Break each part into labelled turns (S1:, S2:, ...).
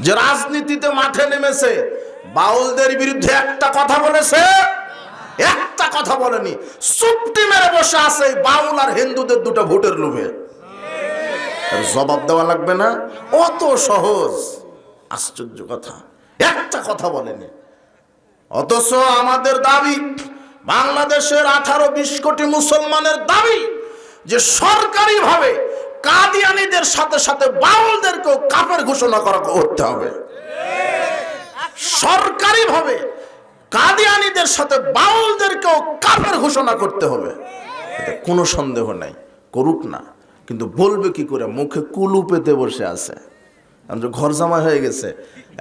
S1: যে রাজনীতিতে মাঠে নেমেছে, বাউলদের বিরুদ্ধে একটা কথা বলেছে? একটা কথা বলেনি। চুপটি মেরে বসে আছে বাউল আর হিন্দুদের দুটো ভোটের লোভে। জবাব দেওয়া লাগবে না? অত সহজ। আশ্চর্য কথা, একটা কথা বলেনি। অথচ আমাদের দাবি, বাংলাদেশের 18-20 কোটি মুসলমানের দাবি যে সরকারিভাবে কাদিয়ানীদের সাথে সাথে বাউলদেরকেও কাফের ঘোষণা করতে হবে। সরকারিভাবে কাদিয়ানীদের সাথে বাউলদেরকেও কাফের ঘোষণা করতে হবে, এতে কোনো সন্দেহ নাই। করুক না, কিন্তু বলবে কি করে? মুখে কুলু পেতে বসে আছে, ঘর জামা হয়ে গেছে।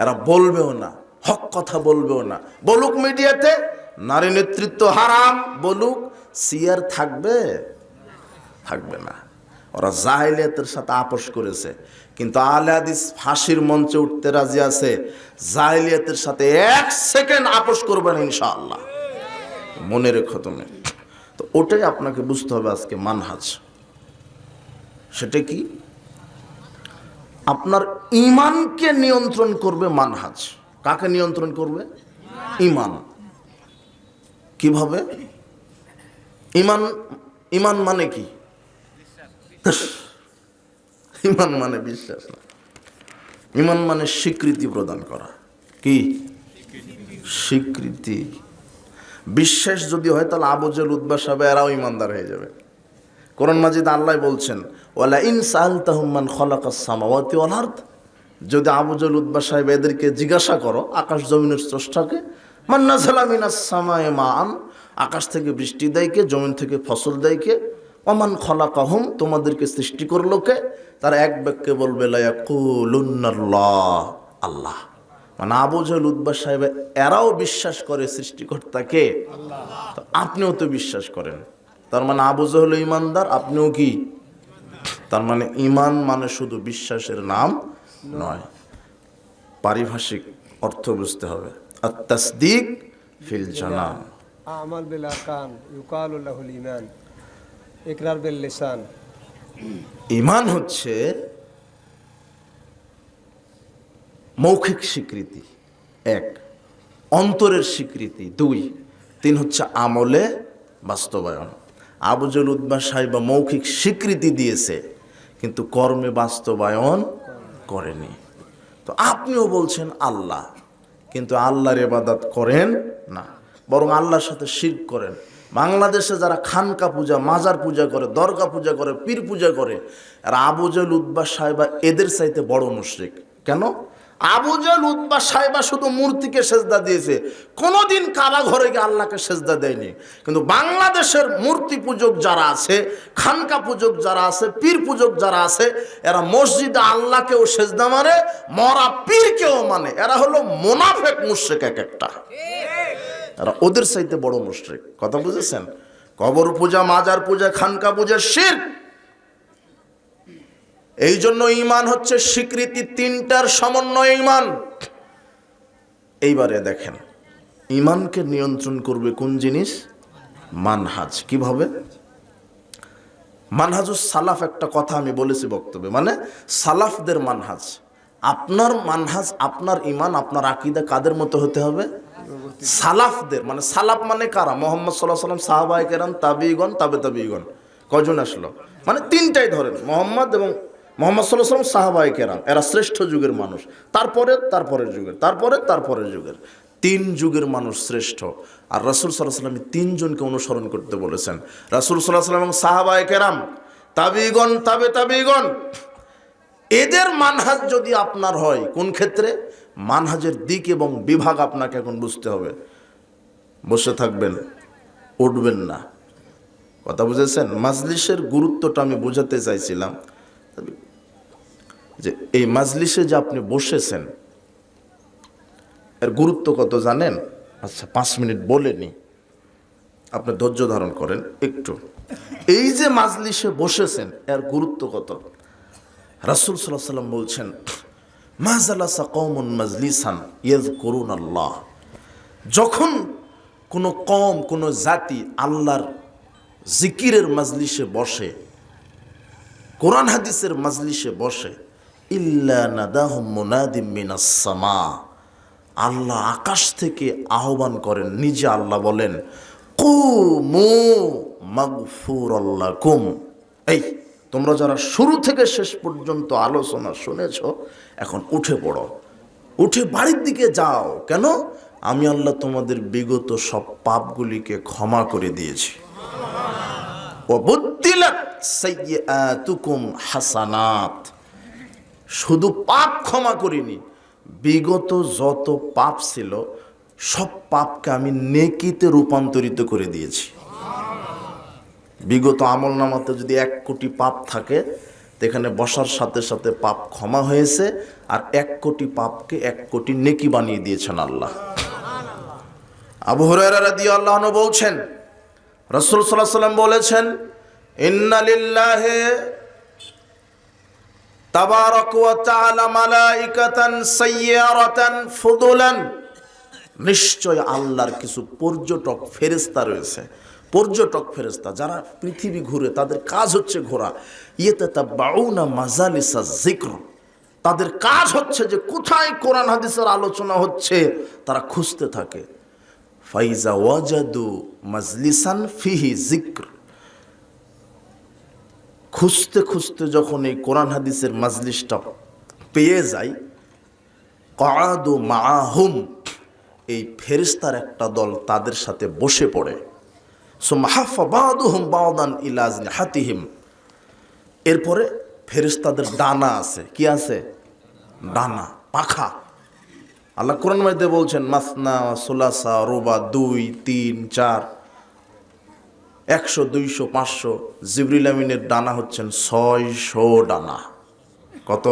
S1: এরা বলবেও না, হক কথা বলবেও না। বলুক মিডিয়াতে নারী নেতৃত্ব হারাম, বলুক, সিয়ার থাকবে? থাকবে না। ওরা জাহেলিয়াতের সাথে আপোষ করেছে, কিন্তু আহলে হাদিস ফাঁসির মঞ্চে উঠতে রাজি আছে। জাহেলিয়াতের সাথে 1 সেকেন্ড আপোষ করবেন ইনশাআল্লাহ, মনে রেখো তুমি। তো ওটাই আপনাকে বুঝতে হবে আজকে মানহাজ। সেটা কি? আপনার ঈমানকে নিয়ন্ত্রণ করবে মানহাজ। কাকে নিয়ন্ত্রণ করবে? ঈমান। কিভাবে? ঈমান মানে কি? ঈমান মানে বিশ্বাস না। ঈমান মানে স্বীকৃতি প্রদান করা। কি স্বীকৃতি? বিশ্বাস যদি হয় তাহলে আবু জেহেল উতবা সাহেব এরাও ঈমানদার হয়ে যাবে। কোরআন মাজিদ আল্লাহ বলছেন, ওয়ালা ইন সাআলতাহুম মান খালাকাস সামাওয়াতি ওয়াল আরদ, যদি আবু জেহেল উতবা সাহেব এদেরকে জিজ্ঞাসা করো আকাশ জমিনের স্রষ্টাকে, মান নাযালা মিনাস সামাই মাআন, আকাশ থেকে বৃষ্টি দেয় কে, জমিন থেকে ফসল দেয় কে, ওমান খালাকাহুম, তোমাদেরকে সৃষ্টি করলো কে, তারা এক বাক্যে বলবে লা ইয়াকুলুন্নাল্লাহ, আল্লাহ। মানে আবু জেহেল উতবা সাহেব এরাও বিশ্বাস করে সৃষ্টিকর্তাকে, তো আপনিও তো বিশ্বাস করেন। তার মানে আবু জেহেল ঈমানদার, আপনিও কি? তার মানে ঈমান মানে শুধু বিশ্বাসের নাম নয়, পারিভাষিক অর্থ বুঝতে হবে। আত-তাসদীক ফিল জানান,
S2: আমাল বিল আরকান, ইউকালু লাহুল ঈমান, ইকরার বিল লিসান।
S1: ঈমান হচ্ছে মৌখিক স্বীকৃতি, 1, অন্তরের স্বীকৃতি 2, 3 হচ্ছে আমলে বাস্তবায়ন। আবু জেহেল উতবা সাহেব মৌখিক স্বীকৃতি দিয়েছে, কিন্তু কর্মে বাস্তবায়ন করেনি। তো আপনিও বলছেন আল্লাহ, কিন্তু আল্লাহর ইবাদত করেন না, বরং আল্লাহর সাথে শিরক করেন। বাংলাদেশে যারা খানকা পূজা, মাজার পূজা করে, দরগা পূজা করে, পীর পূজা করে, আর আবু জেহেল উতবা সাহেব এদের চাইতে বড় মুশরিক। কেন? আবু জেহেল উতবা সাহেব শুধু মূর্তিকে সেজদা দিয়েছে, কোনোদিন কাবা ঘরে গিয়ে আল্লাহকে সেজদা দেয়নি। কিন্তু বাংলাদেশের মূর্তি পূজক যারা আছে, খানকা পূজক যারা আছে, পীর পূজক যারা আছে, এরা মসজিদে আল্লাহকেও সেজদা মানে, মরা পীরকেও মানে। এরা হলো মুনাফিক মুশরিক এক একটা। এরা ওদের চাইতে বড় মুশরিক। কথা বুঝেছেন? কবর পূজা, মাজার পূজা, খানকা পূজা শিরক। এই জন্য ঈমান হচ্ছে স্বীকৃতি, 3টার সমন্বয় ঈমান। এইবারে দেখেন, ঈমানকে নিয়ন্ত্রণ করবে কোন জিনিস? মানহাজ। কিভাবে? মানহাজুস সালাফ, একটা কথা আমি বলেছি বক্তব্যে, মানে সালাফদের মানহাজ। আপনার মানহাজ, আপনার ঈমান, আপনার আকীদা কাদের মতো হতে হবে? সালাফদের। মানে সালাফ মানে কারা? মুহাম্মদ সাল্লাল্লাহু আলাইহি ওয়াসাল্লাম, সাহাবায়ে কেরাম, তাবিঈগণ, তাবিঈগণ। কয়জন আসলো? মানে 3টাই ধরেন, মুহাম্মদ এবং মুহাম্মদ সাল্লাল্লাহু আলাইহি ওয়াসাল্লাম, সাহাবায়ে কেরাম, এরা শ্রেষ্ঠ যুগের মানুষ। তারপরের যুগের, তারপরের যুগের 3 যুগের মানুষ শ্রেষ্ঠ। আর রাসূল সাল্লাল্লাহু আলাইহি ওয়াসাল্লাম 3 জনকে অনুসরণ করতে বলেছেন। রাসূল সাল্লাল্লাহু আলাইহি ওয়াসাল্লাম এবং সাহাবায়ে কেরাম, তাবিঈগণ, তাবিঈগণ, এদের মানহাজ যদি আপনার হয়, কোন ক্ষেত্রে? মানহাজের দিক এবং বিভাগ আপনাকে এখন বুঝতে হবে। বসে থাকবেন, উঠবেন না। কথা বুঝেছেন? মাজলিসের গুরুত্বটা আমি বোঝাতে চাইছিলাম যে এই মাজলিসে যে আপনি বসেছেন এর গুরুত্ব কত জানেন? আচ্ছা 5 মিনিট বলেনি, আপনি ধৈর্য ধারণ করেন একটু। এই যে মাজলিসে বসেছেন এর গুরুত্ব কত? রাসূল সাল্লাল্লাহু আলাইহি ওয়াসাল্লাম বলছেন, মা জালাসা কওমুন মাজলিসান ইয়াযকুরুনাল্লাহ, যখন কোনো কওম, কোনো জাতি আল্লাহর জিকিরের মাজলিসে বসে, কোরআন হাদিসের মাজলিসে বসে, ইল্লা নাদাহুম মুনাদিম মিনাস সামা, আল্লাহ আকাশ থেকে আহ্বান করেন, নিজে আল্লাহ বলেন কুমু মাগফুরাল্লাকুম, এই তোমরা যারা শুরু থেকে শেষ পর্যন্ত আলোচনা শুনেছ, এখন উঠে পড়ো, উঠে বাড়ির দিকে যাও। কেন? আমি আল্লাহ তোমাদের বিগত সব পাপগুলিকে ক্ষমা করে দিয়েছি। ওয়াবুদ্দিলাত সাইয়্যাতুকুম হাসানাত, শুধু পাপ ক্ষমা করিনি, বিগত যত পাপ ছিল সব পাপকে আমি নেকিতে রূপান্তরিত করে দিয়েছি। বিগত আমল নামাতে যদি 1 কোটি পাপ থাকে, এখানে বসার সাথে সাথে পাপ ক্ষমা হয়েছে, আর 1 কোটি পাপকে 1 কোটি নেকি বানিয়ে দিয়েছেন আল্লাহ। আবু হুরায়রা রাদিয়াল্লাহু আনহু বলছেন, রাসূল সাল্লাল্লাহু আলাইহি ওয়াসাল্লাম বলেছেন, ইন্না লিল্লাহি তাবারাক ওয়া তাআলা মালাইকাতান সাইয়্যারাতান ফুদুলান, নিশ্চয় আল্লাহর কিছু পর্যটক ফেরেশতা রয়েছে, পর্যটক ফেরেশতা যারা পৃথিবী ঘুরে, তাদের কাজ হচ্ছে ঘোরা। ইয়াতাতাবাউনা মাজালিসা যিকর, তাদের কাজ হচ্ছে যে কোথায় কোরআন হাদিসের আলোচনা হচ্ছে তারা খুঁজতে থাকে। ফাইজা ওয়াজাদু মাজলিসান ফিহি যিকর, খুঁজতে খুঁজতে যখন এই কোরআন হাদিসের মাজলিসটা পেয়ে যায়, ক্বাদু মাআহুম, এই ফেরেশতার একটা দল তাদের সাথে বসে পড়ে। সুম্মা হাফা বাদুহুম বাদান ইলা আজনিহাতিহিম, এরপরে ফেরেশতাদের ডানা আছে, কি আছে? ডানা, পাখা। আল্লাহ কোরআন মাজিদে বলছেন মাসনা সুলাসা রুবা, 2 3 4, 100 200 500। জিবরিল আমিনের ডানা হচ্ছেন 600 ডানা। কত?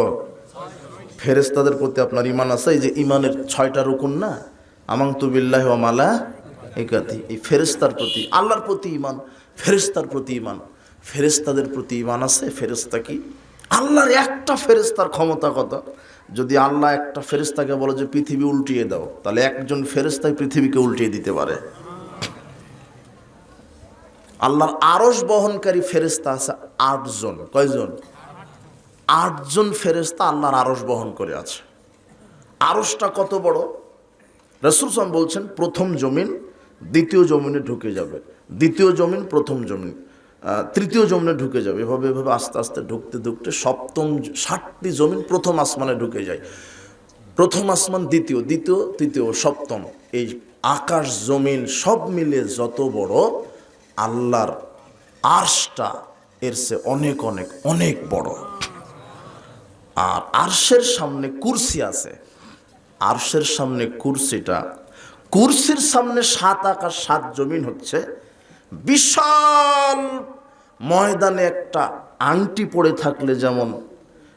S1: ফেরেশতাদের প্রতি আপনার ঈমান আছে? এই যে ঈমানের 6টা রুকুন না, আমানতু বিল্লাহি ওয়া মালাইকাতি, এই ফেরেশতার প্রতি, আল্লাহর প্রতি ঈমান, ফেরেশতার প্রতি ঈমান। ফেরেশতাদের প্রতি ঈমান আছে। ফেরেশতা কি? আল্লাহর একটা ফেরেশতার ক্ষমতা কত? যদি আল্লাহ একটা ফেরেশতাকে বলে যে পৃথিবী উল্টিয়ে দাও, তাহলে একজন ফেরেশতাই পৃথিবীকে উল্টিয়ে দিতে পারে। আল্লাহর আরশ বহনকারী ফেরেশতা আছে 8 জন। কয়জন? 8 জন ফেরেশতা আল্লাহর আরশ বহন করে আছে। আরশটা কত বড়? রাসূল সাল্লাল্লাহু আলাইহি ওয়াসাল্লাম বলছেন, প্রথম জমিন দ্বিতীয় জমিনে ঢুকে যাবে, দ্বিতীয় জমিন প্রথম জমিন, তৃতীয় জমিনে ঢুকে যাবে, এভাবে এভাবে আস্তে আস্তে ঢুকতে ঢুকতে সপ্তম 7টি জমিন প্রথম আসমানে ঢুকে যায়। প্রথম আসমান, দ্বিতীয়, দ্বিতীয়, তৃতীয়, সপ্তম, এই আকাশ জমিন সব মিলে যত বড়, আল্লাহর আরশটা এর চেয়ে অনেক অনেক অনেক বড়। আর আরশের সামনে কুরসি আছে, আরশের সামনে কুরসিটা, কুরসির সামনে 7 আকাশ 7 জমিন হচ্ছে বিশাল ময়দানে একটা আংটি পড়ে থাকলে যেমন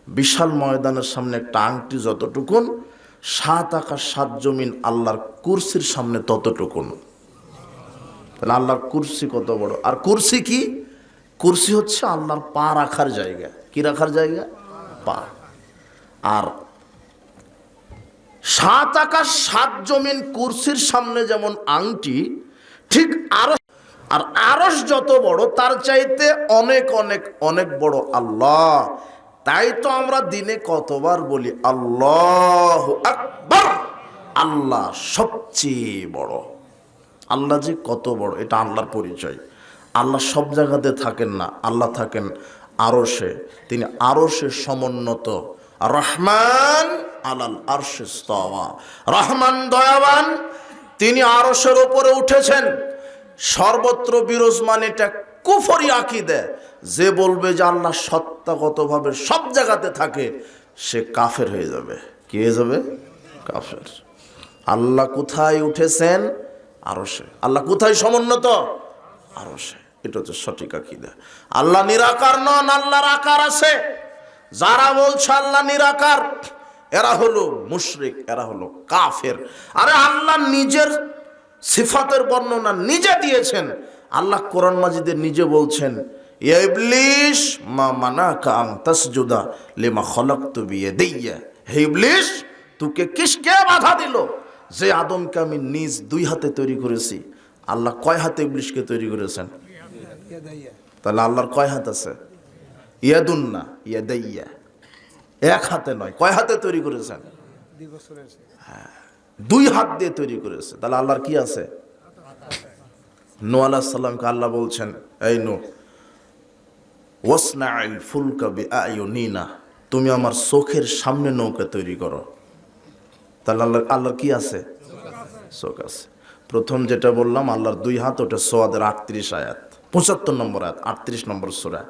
S1: বিশাল ময়দানের সামনে একটা আংটি যতটুকুন, 7 আকাশ 7 জমিন আল্লাহর কুরসির সামনে ততটুকুন। তাহলে আল্লাহর কুরসি কত বড়! আর কুরসি কি? কুরসি হচ্ছে আল্লাহর পা রাখার জায়গা। কি রাখার জায়গা? পা। আর 7 আকাশ 7 জমিন কুরসির সামনে যেমন আংটি, ঠিক আর আরশ যত বড় তার চাইতে অনেক অনেক অনেক বড় আল্লাহ। তাই তো আমরা দিনে কতবার বলি আল্লাহু আকবার, আল্লাহ সবচেয়ে বড়। আল্লাহ যে কত বড়, এটা আল্লাহর পরিচয়। আল্লাহ সব জায়গাতে থাকেন না, আল্লাহ থাকেন আরশে। তিনি আরশে সমুন্নত। রহমান আলাল আরশে ইস্তাওয়া, রহমান দয়াবান, তিনি আরশের উপরে উঠেছেন। সর্বত্র বিরাজমান, এটা কুফরি আকীদা। যে বলবে যে আল্লাহ সত্তাগতভাবে সব জায়গাতে থাকে, সে কাফের হয়ে যাবে। কি হয়ে যাবে? কাফের। আল্লাহ কোথায় উঠেছেন? আরশে। আল্লাহ কোথায় সমুন্নত? আরশে। এটা হচ্ছে সঠিক আকীদা। আল্লাহ নিরাকার নন, আল্লাহর আকার আছে। যারা বলছে আল্লাহ নিরাকার, এরা হলো মুশরিক, এরা হলো কাফের। আরে আল্লাহ নিজের সিফাতের বর্ণনা নিজে দিয়েছেন। আল্লাহ কোরআন মাজিদে নিজে বলছেন, ইয়া ইবলিস মা মানাকা আন তাসজুদা লিমা খালাকতু বিয়াদিয়া, হে ইবলিস তোকে কিসকে বাধা দিল যে আদমকে আমি নিজ 2 হাতে তৈরি করেছি। আল্লাহ কয় হাতে ইবলিসকে তৈরি করেছেন? তাহলে আল্লাহর কয় হাত আছে? ইয়াদুন না, ইয়াদাইয়া। এক হাতে নয়, কয় হাতে তৈরি করেছেন?
S2: 2 বছরের
S1: 2 হাত দিয়ে তৈরি করেছে। তাহলে আল্লাহর কি আছে? নূহ আলাইহিস সালামকে আল্লাহ বলছেন, এই নূহ, ওয়াসনাইল ফুলকা বিআয়ুনিনা, তুমি আমার চোখের সামনে নৌকা তৈরি করো। তাহলে আল্লাহর কি আছে? চোখ আছে। প্রথম যেটা বললাম আল্লাহর 2 হাত, ওটা সোয়াদের 38 আয়াত, 75 নম্বর আয়াত, 38 নম্বর সূরা।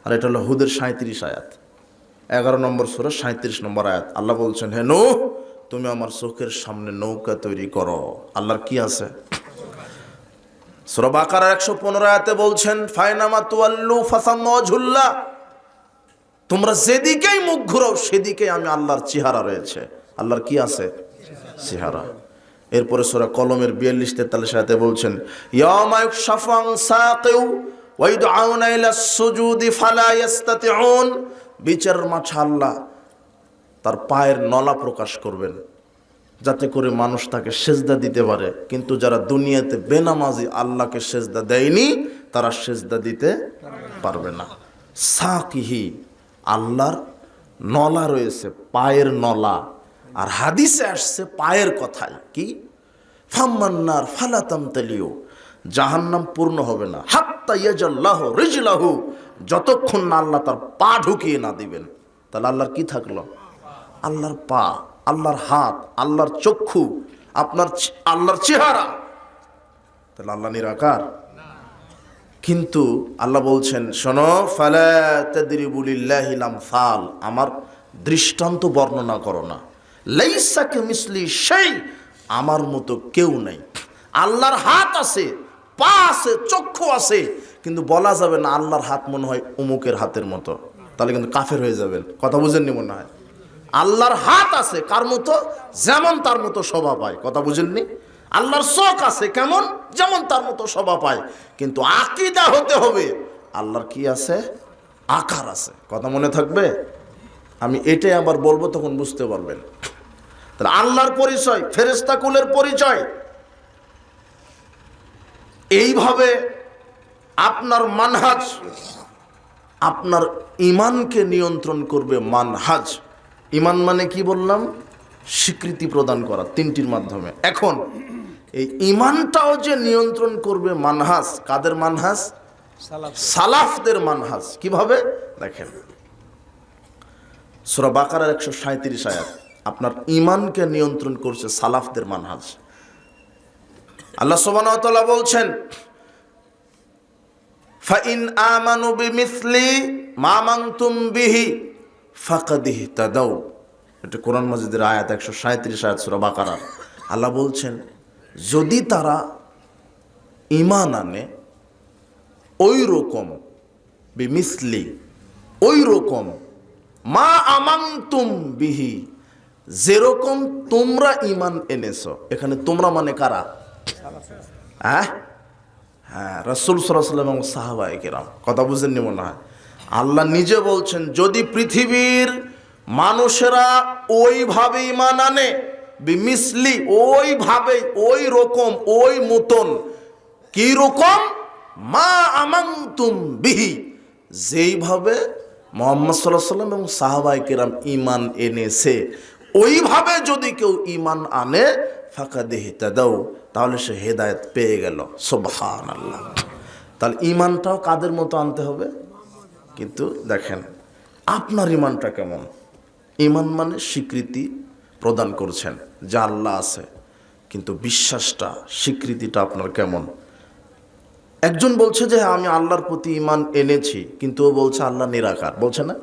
S1: আর এটা হলো হুদের 37 আয়াত, 11 নম্বর সূরা 37 নম্বর আয়াত। আল্লাহ বলছেন, হে নূহ, তুমি আমার চোখের সামনে নৌকা তৈরি করো। আল্লাহর কি আছে? সূরা বাকারার 115 আয়াতে বলছেন, ফাইনামা তুয়াল্লু ফাসাম্মা ওয়াজহুল্লাহ, তোমরা যেদিকেই মুখ ঘুরাও সেদিকেই আমি আল্লাহর চেহারা রয়েছে। আল্লাহর কি আছে? চেহারা। এরপরে সূরা কলমের 42-43 আয়াতে বলছেন, ইয়াউমা ইউকশাফু আন সাকিউ ওয়া ইদউনা ইলাস সুজুদি ফালা ইস্তাতিউন, বিচারের মাঠে আল্লাহ তার পায়ের নলা প্রকাশ করবেন যাতে করে মানুষ তাকে সেজদা দিতে পারে, কিন্তু যারা দুনিয়াতে বেনামাজি আল্লাহকে সেজদা দেয়নি তারা সেজদা দিতে পারবে না। সাকিহি, আল্লাহর নলা রয়েছে, পায়ের নলা। আর হাদিসে আসছে পায়ের কথায় কি, ফাম্মান্নার ফালা তামতালিউ, জাহান্নাম পূর্ণ হবে না হাত্তা ইয়াজাল্লাহু রিজলাহু, যতক্ষণ না আল্লাহ তার পা ঢুকিয়ে না দিবেন। তাহলে আল্লাহর কি থাকলো? আল্লাহর পা, আল্লাহর হাত, আল্লাহর চক্ষু, আল্লাহর চেহারা। তাহলে আল্লাহ নিরাকার? কিন্তু আল্লাহ বলছেন, শোনো, ফালা তাদরিবু লিল্লাহিল আমসাল, আমার দৃষ্টান্ত বর্ণনা করো না। লাইসা কামিসলি শাই, আমার মতো কেউ নাই। আল্লাহর হাত আছে, পা আছে, চক্ষু আছে, কিন্তু বলা যাবে না আল্লাহর হাত মনে হয় অমুকের হাতের মতো, তাহলে কিন্তু কাফের হয়ে যাবেন। কথা বুঝেননি মনে হয়? আল্লাহর হাত আছে কার মতো? যেমন তার মতো শোভা পায়। কথা বুঝেননি? আল্লাহর চোখ আছে কেমন? যেমন তার মতো শোভা পায়। কিন্তু আকীদা হতে হবে আল্লাহর কি আছে? আকার আছে। কথা মনে থাকবে? আমি এটাই আবার বলবো, তখন বুঝতে পারবেন। তাহলে আল্লাহর পরিচয়, ফেরেশতা কুলের পরিচয়, এইভাবে আপনার মানহাজ, আপনার ঈমানকে নিয়ন্ত্রণ করবে মানহাজ। ঈমান মানে কি বললাম? স্বীকৃতি প্রদান করা 3টির মাধ্যমে। এখন এই ঈমানটাও যে নিয়ন্ত্রণ করবে মানহাজ, কাদের মানহাজ? সালাফদের মানহাজ। কিভাবে? দেখেন, সূরা বাকারার 137 আয়াত, আপনার ঈমানকে নিয়ন্ত্রণ করছে সালাফদের মানহাজ। আল্লাহ সুবহানাহু ওয়া তাআলা বলছেন, ফাইন আমানু বিমিসলি মা আমানতুম বিহি ফাকাদ ইহতাদাউ, এটা কোরআন মাজিদের আয়াত 137 আয়াত সূরা বাকারা। আল্লাহ বলছেন, যদি তারা ঈমান আনে ওই রকম, বিমিসলি ওই রকম, মা আমানতুম বিহি যেরকম তোমরা ঈমান এনেছো। এখানে তোমরা মানে কারা? হ্যাঁ, রাসূল সাল্লাল্লাহু আলাইহি ওয়াসাল্লাম এবং সাহাবায়ে কেরাম। কথা বুঝেননি মনে হয়? আল্লাহ নিজে বলছেন, যদি পৃথিবীর মানুষেরা ওইভাবে ঈমান আনে, বিমিসলি ওইভাবে, ওই রকম, ওই মতন, কি রকম? মা আমানতুম বিহি, যেইভাবে মুহাম্মদ সাল্লাল্লাহু আলাইহি ওয়াসাল্লাম এবং সাহাবায়ে কেরাম ঈমান এনেছে, ওইভাবে যদি কেউ ঈমান আনে, ফাকাদ ইহতাদাউ, তাহলে সে হেদায়েত পেয়ে গেল। সুবহানাল্লাহ। তাহলে ঈমানটাও কাদের মতো আনতে হবে? কিন্তু দেখেন আপনার ঈমানটা কেমন? ঈমান মানে স্বীকৃতি প্রদান করছেন যে আল্লাহ আছে, কিন্তু বিশ্বাসটা, স্বীকৃতিটা আপনার কেমন? একজন বলছে যে আমি আল্লাহর প্রতি ঈমান এনেছি, কিন্তু ও বলছে আল্লাহ নিরাকার, বলছে না?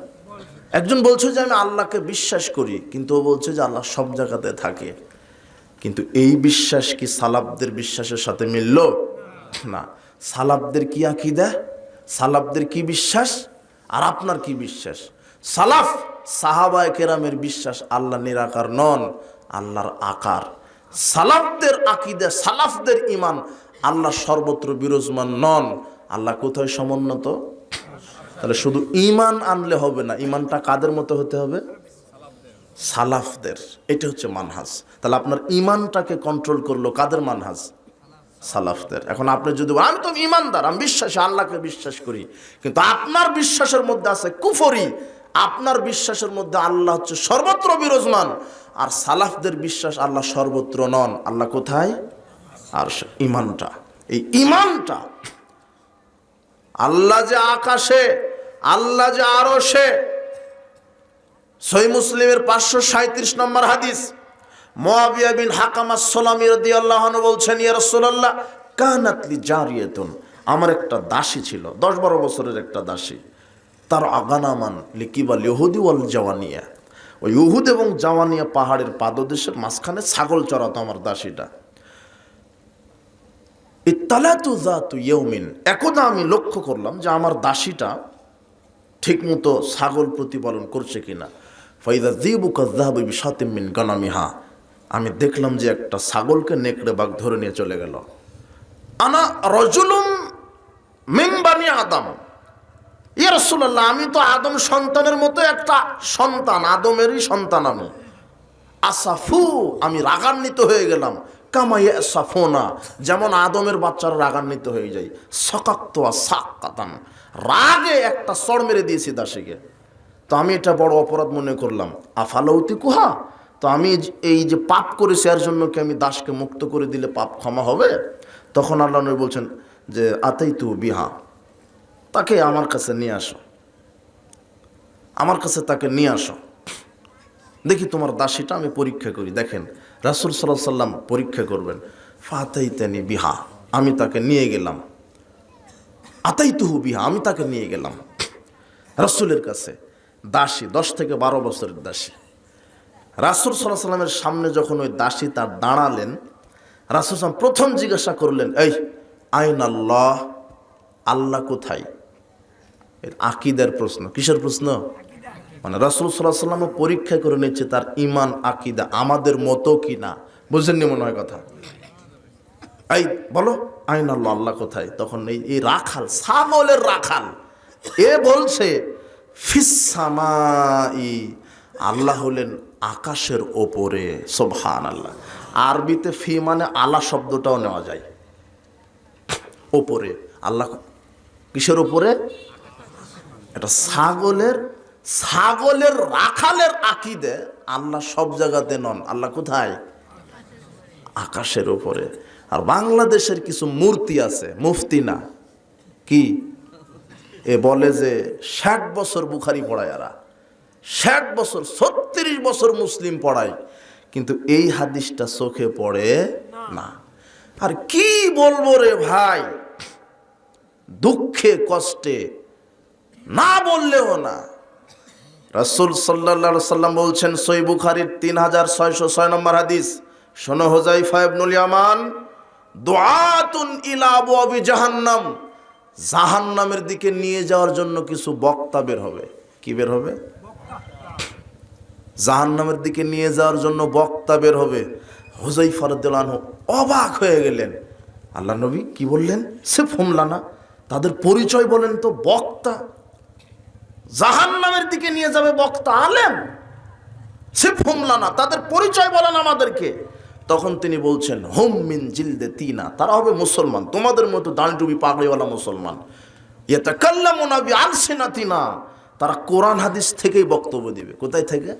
S1: একজন বলছে যে আমি আল্লাহকে বিশ্বাস করি, কিন্তু ও বলছে যে আল্লাহ সব জায়গাতে থাকে। কিন্তু এই বিশ্বাস কি সালাফদের বিশ্বাসের সাথে মিলল? না। সালাফদের কি আকীদা, সালাফদের কি বিশ্বাস, আর আপনার কি বিশ্বাস? সালাফ সাহাবায়ে কেরামের বিশ্বাস আল্লাহ নিরাকার নন, আল্লাহর আকার। সালাফদের আকীদা, সালাফদের ঈমান আল্লাহ সর্বত্র বিরাজমান নন, আল্লাহ কোথায় সমুন্নত। তাহলে শুধু ঈমান আনলে হবে না, ঈমানটা কাদের মতো হতে হবে? সালাফদের। এটা হচ্ছে মানহাজ। তাহলে আপনার ঈমানটাকে কন্ট্রোল করলো কাদের মানহাজ? সালাফদের। এখন আপনি যদি আমি তো ঈমানদার, আমি বিশ্বাসী, আল্লাহকে বিশ্বাস করি, কিন্তু আপনার বিশ্বাসের মধ্যে আছে কুফরি, আপনার বিশ্বাসের মধ্যে আল্লাহ হচ্ছে সর্বত্র বিরাজমান, আর সালাফদের বিশ্বাস আল্লাহ সর্বত্র নন। আল্লাহ কোথায়? আর ইমানটা, এই ইমানটা, আল্লাহ যে আকাশে, আল্লাহ যে আরশে। সহিহ মুসলিমের 537 নম্বর হাদিস, মুআবিয়া বিন হাকাম আস-সুলামি রাদিয়াল্লাহু আনহু বলছেন, ইয়া রাসূলুল্লাহ কানাত লি জারিয়াতুন, আমার একটা দাসী ছিল, 10-12 বছরের একটা দাসী। তার আগানামান লিকিবাল ইহুদি ওয়াল জাওয়ানিয়া, ওই ইহুদ এবং জাওয়ানিয়া পাহাড়ের পাদদেশের মাঝখানে ছাগল চড়াতো আমার দাসীটা। ইত্তালাতু যাতু ইয়াউমিন, একদা আমি লক্ষ্য করলাম যে আমার দাসীটা ঠিকমতো ছাগল প্রতিপালন করছে কিনা। ফাইদা যিবুকা যাহাবু বিশাতিম মিন গানামিহা, আমি দেখলাম যে একটা ছাগলকে নেকড়ে বাঘ ধরে নিয়ে চলে গেল। আনা রাজুলুম মিন বানি আদম, ইয়া রাসূলুল্লাহ, আমি তো আদম সন্তানের মতো একটা সন্তান, আদমেরই সন্তান আমি। আসাফু, আমি রাগান্বিত হয়ে গেলাম। কামা ইয়াসাফুনা, যেমন আদমের বাচ্চারা রাগান্বিত হয়ে যায়। সাকাক্তু সাকাতান, রাগে একটা চড় মেরে দিয়েছি দাসীকে। তো আমি এটা বড় অপরাধ মনে করলাম। আফালাউতি কুহা, তো আমি এই যে পাপ করেছি এর জন্য কি আমি দাসকে মুক্ত করে দিলে পাপ ক্ষমা হবে? তখন আল্লাহ নবী বলছেন যে আতাইতু বিহা, তাকে আমার কাছে নিয়ে আসো, আমার কাছে তাকে নিয়ে আসো, দেখি তোমার দাসীটা আমি পরীক্ষা করি। দেখেন রাসূল সাল্লাল্লাহু আলাইহি সাল্লাম পরীক্ষা করবেন। ফাতাইতানি বিহা, আমি তাকে নিয়ে গেলাম। আতাইতুহু বিহা, আমি তাকে নিয়ে গেলাম রাসূলের কাছে। দাসী 10 থেকে 12 বছরের দাসী। রাসূল সাল্লাল্লাহু আলাইহি সাল্লামের সামনে যখন ওই দাসী তার দাঁড়ালেন, রাসূল সাল্লাল্লাহু প্রথম জিজ্ঞাসা করলেন, এই আইনাল্লাহ, আল্লাহ কোথায়? এর আকীদার প্রশ্ন। কিসের প্রশ্ন? মানে রাসূল সাল্লাল্লাহু আলাইহি সাল্লাম পরীক্ষা করে নিচ্ছে তার ঈমান আকীদা আমাদের মতো কিনা। বুঝেননি মনে হয় কথা? এই বলো আইনাল্লাহ, আল্লাহ কোথায়? তখন এই রাখাল, ছাগলের রাখাল, এ বলছে ফিস সামাই, আল্লাহ হলেন আকাশের ওপরে। সুবহানাল্লাহ। আরবিতে ফি মানে আলা শব্দটাও নেওয়া যায়, ওপরে। আল্লাহ কিসের ওপরে? এটা ছাগলের রাখালের আকীদে আল্লাহ সব জায়গাতে নন। আল্লাহ কোথায়? আকাশের উপরে। আর বাংলাদেশের কিছু মূর্তি আছে, মুফতি না কি, এ বলে যে 60 বছর বুখারি পড়ায়, এরা 60 বছর 36 বছর মুসলিম পড়ায়, কিন্তু এই হাদিসটা চোখে পড়ে না। আর কি বলবো রে ভাই, দুঃখে কষ্টে না বললেও না। রাসূল সাল্লাল্লাহু আলাইহি সাল্লাম বলছেন, সহিহ বুখারীর 3606 নম্বর হাদিস, শোনো হুযায়ফা ইবনুল ইয়ামান, দুআতুন ইলা আবওয়াবি জাহান্নাম, জাহান্নামের দিকে নিয়ে যাওয়ার জন্য কিছু বক্তা বের হবে। কি বের হবে? জাহান্নামের দিকে নিয়ে যাওয়ার জন্য বক্তা বের হবে। হুযায়ফা রাদিয়াল্লাহু আনহু অবাক হয়ে গেলেন। আল্লাহ নবী কি বললেন? সিফহুম লানা, তাদের পরিচয় বলেন তো। বক্তা জাহান্নামের দিকে নিয়ে যাবে বক্তা, আলেম। সিফহুম লানা, তাদের পরিচয় বলেন আমাদেরকে। তখন তিনি বলছেন, হুম মিন জিলদে তিনা, তারা হবে মুসলমান, তোমাদের মতো দাঁড়ি টুপি পাগড়িওয়ালা মুসলমান। ইয়াতাকাল্লামুনা বিআলসিনাতিনা, তারা কোরআন হাদিস থেকেই বক্তব্য দিবে। কোথায় থেকে?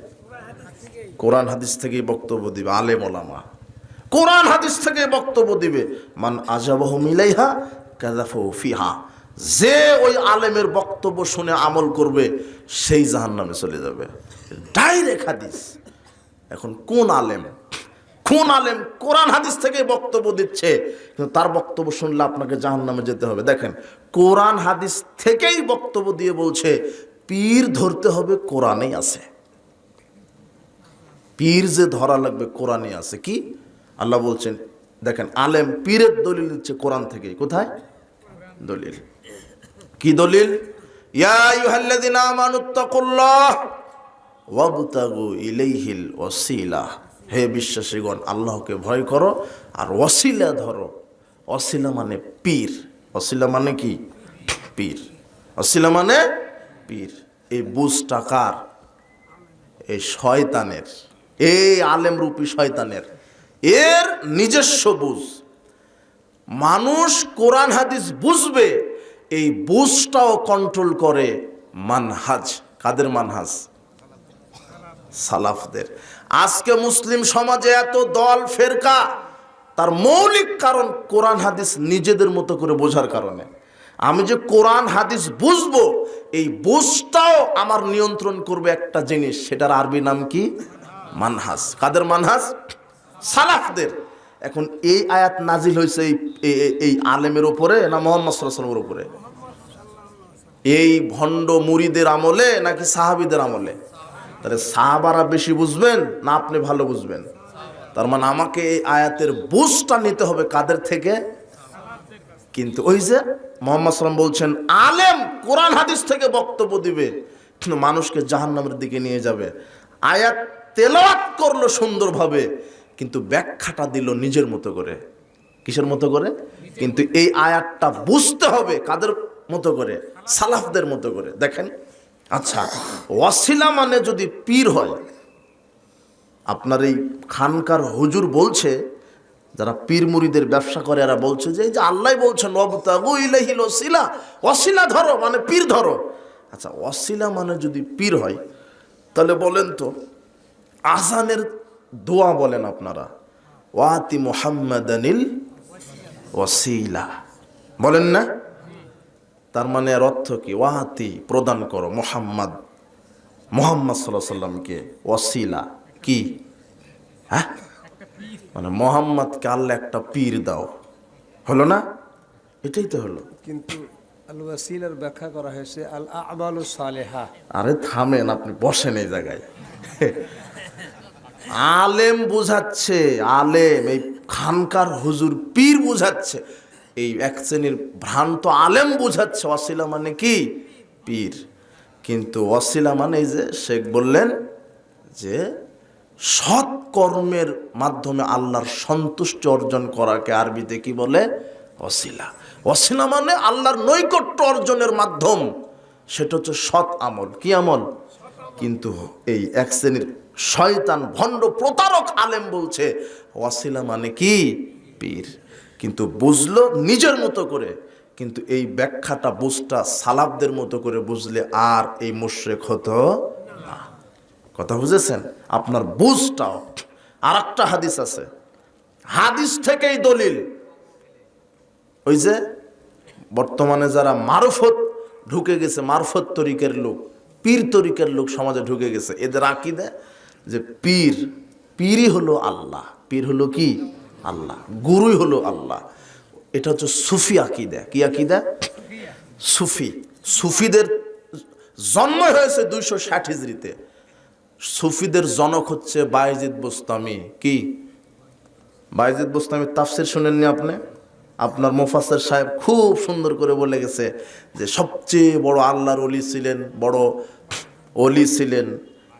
S1: কোরআন হাদিস থেকেই বক্তব্য দিবে। আলেম ওলামা কোরআন হাদিস থেকে বক্তব্য দিবে। মান আজাবাহু মিলাইহা কাযাফু ফিহা, যে ওই আলেমের বক্তব্য শুনে আমল করবে সেই জাহান্নামে চলে যাবে। ডাইরেক্ট হাদিস। এখন কোন আলেম কোরআন হাদিস থেকে বক্তব্য দিচ্ছে, কিন্তু তার বক্তব্য শুনলে আপনাকে জাহান্নামে যেতে হবে। দেখেন কোরআন হাদিস থেকেই বক্তব্য দিয়ে বলছে পীর ধরতে হবে, কোরআনেই আছে। পীর যে ধরা লাগবে কোরআনে আছে। কি আল্লাহ বলছেন, দেখেন আলেম পীরের দলিল দিচ্ছে কোরআন থেকে। কোথায় দলিল? কি দলিল? ইয়া আইয়ুহাল্লাযিনা আমানুত্তাকুল্লাহ ওয়াবতাগু ইলাইহিল ওয়াসিলা, হে বিশ্বাসীগণ আল্লাহকে ভয় করো আর ওয়াসিলা ধরো। ওয়াসিলা মানে পীর। ওয়াসিলা মানে কি? পীর। ওয়াসিলা মানে পীর। এই বুঝটা কার? এই শয়তানের, এই আলেম রূপী শয়তানের। এর নিজস্ব বুঝ। মানুষ কোরআন হাদিস বুঝবে, এই বুঝটাও কন্ট্রোল করে মানহাজ। কাদের মানহাজ? সালাফদের। আজকে মুসলিম সমাজে এত দল ফেরকা, তার মৌলিক কারণ কোরআন হাদিস নিজেদের মতো করে বোঝার কারণে। আমি যে কোরআন হাদিস বুঝবো, এই বুঝটাও আমার নিয়ন্ত্রণ করবে একটা জিনিস, সেটার আরবি নাম কি? মানহাজ। কাদের মানহাজ? সালাফদের। এখন এই আয়াত নাজিল হয়েছে এই আলেমের উপরে না মুহাম্মদ সাল্লাল্লাহু আলাইহি ওয়াসাল্লামের উপরে? এই ভণ্ড মুরিদের আমলে নাকি সাহাবীদের আমলে? তাহলে সাহাবারা বেশি বুঝবেন না আপনি ভালো বুঝবেন? তার মানে আমাকে এই আয়াতের বুঝটা নিতে হবে কাদের থেকে? কিন্তু ওই যে মুহাম্মদ সাল্লাল্লাহু আলাইহি ওয়াসাল্লাম বলছেন আলেম কোরআন হাদিস থেকে বক্তব্য দিবে কিন্তু মানুষকে জাহান্নামের দিকে নিয়ে যাবে। আয়াত তেলাওয়াত করলো সুন্দরভাবে, কিন্তু ব্যাখ্যাটা দিল নিজের মতো করে। কিসের মতো করে? কিন্তু এই আয়াতটা বুঝতে হবে কাদের মতো করে? সালাফদের মতো করে। দেখেন, আচ্ছা, ওয়াসিলা মানে যদি পীর হয়, আপনার এই খানকার হুজুর বলছে, যারা পীর মুরিদের ব্যবসা করে এরা বলছে যে এই যে আল্লাহ বলছেন ওয়াবতাগু ইলাইহিল ওয়াসিলা, ওয়াসিলা ধরো মানে পীর ধরো। আচ্ছা, ওয়াসিলা মানে যদি পীর হয়, তাহলে বলেন তো আজানের দোয়া বলেন আপনারা, ওয়াতি মুহাম্মাদানিল ওয়াসিলা বলেন না? তার মানে এর অর্থ কি? ওয়াতি প্রদান করো মুহাম্মদ সাল্লাল্লাহু আলাইহি সাল্লামকে ওয়াসিলা কি? হ্যাঁ, মানে মোহাম্মদকে আল্লাহ একটা পীর দাও, হলো না? এটাই তো হলো।
S2: কিন্তু আল ওয়াসিলার ব্যাখ্যা করা হয়েছে আল আমালুস সালেহা।
S1: আরে থামেন, আপনি বসেন এই জায়গায়। আলেম বুঝাচ্ছে, আলেম এই খানকার হুজুর পীর বুঝাচ্ছে, এই এক শ্রেণীর ভ্রান্ত আলেম বুঝাচ্ছে ওয়াসিলা মানে কি? পীর। কিন্তু ওয়াসিলা মানে এই যে শেখ বললেন যে সৎ কর্মের মাধ্যমে আল্লাহর সন্তুষ্টি অর্জন করাকে আরবিতে কি বলে? ওয়াসিলা। ওয়াসিলা মানে আল্লাহর নৈকট্য অর্জনের মাধ্যম, সেটা হচ্ছে সৎ আমল। কি আমল? কিন্তু এই এক শ্রেণীর শয়তান ভণ্ড প্রতারক আলেম বলছে ওয়াসিলা মানে কি? পীর। কিন্তু বুঝলো নিজের মতো করে, কিন্তু এই ব্যাখ্যাটা বুঝটা সালাফদের মতো করে বুঝলে আর এই মুশরিক হতো না। কথা বুঝেছেন? আপনার বুঝটাও। আর একটা হাদিস আছে, হাদিস থেকেই দলিল। ওই যে বর্তমানে যারা মারফত ঢুকে গেছে, মারফত তরিকের লোক, পীর তরিকের লোক সমাজে ঢুকে গেছে, এদের আকীদা যে পীরই হলো আল্লাহ। পীর হলো কি? আল্লাহ। গুরুই হলো আল্লাহ। এটা হচ্ছে সুফি আকীদা। কি আকীদা? সুফি। সুফিদের জন্ম হয়েছে 260 হিজরিতে। সুফিদের জনক হচ্ছে বায়েজিদ বোস্তামি। কি? বায়েজিদ বোস্তামির তাফসীর শুনেননি আপনি? আপনার মুফাসসির সাহেব খুব সুন্দর করে বলে গেছে যে সবচেয়ে বড় আল্লাহর ওলি ছিলেন, বড় ওলি ছিলেন,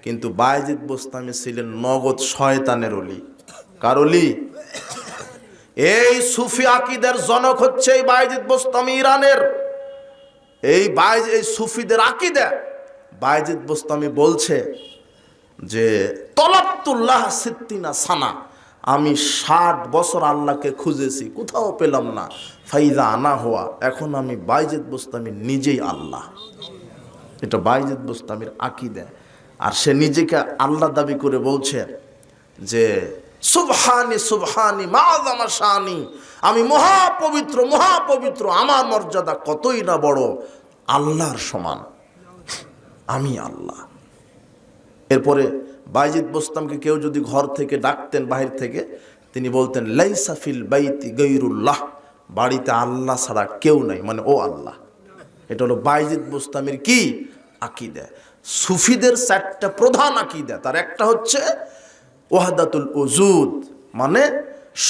S1: কিন্তু বায়েজিদ বোস্তামি ছিলেন নগদ শয়তানের ওলি। কার ওলি? এই সুফি আকীদার জনক হচ্ছে এই বায়েজিদ বোস্তামি, ইরানের। এই সুফিদের আকীদা, বায়েজিদ বোস্তামি বলছে যে তলাবতুল্লাহ সিত্তিনা সানা, আমি 60 বছর আল্লাহকে খুঁজেছি, কোথাও পেলাম না। ফাইজা আনা হওয়া, এখন আমি বায়েজিদ বোস্তামি নিজেই আল্লাহ। এটা বায়েজিদ বোস্তামির আকীদা। আর সে নিজেকে আল্লাহ দাবি করে বলছে যে সুবহানি সুবহানি মাআযামা শানি, আমি মহাপবিত্র মহাপবিত্র, আমার মর্যাদা কতই না বড়, আল্লাহর সমান, আমি আল্লাহ। এরপরে বায়েজিদ বোস্তামকে কেউ যদি ঘর থেকে ডাকতেন বাহির থেকে, তিনি বলতেন লাইসা ফিল বাইতি গায়রুল্লাহ, বাড়িতে আল্লাহ ছাড়া কেউ নাই, মানে ও আল্লাহ। এটা হলো বায়েজিদ বোস্তামির কি? আকীদা। সুফিদের 4টা প্রধান আকীদা। তার একটা হচ্ছে ওয়াহদাতুল উজুদ, মানে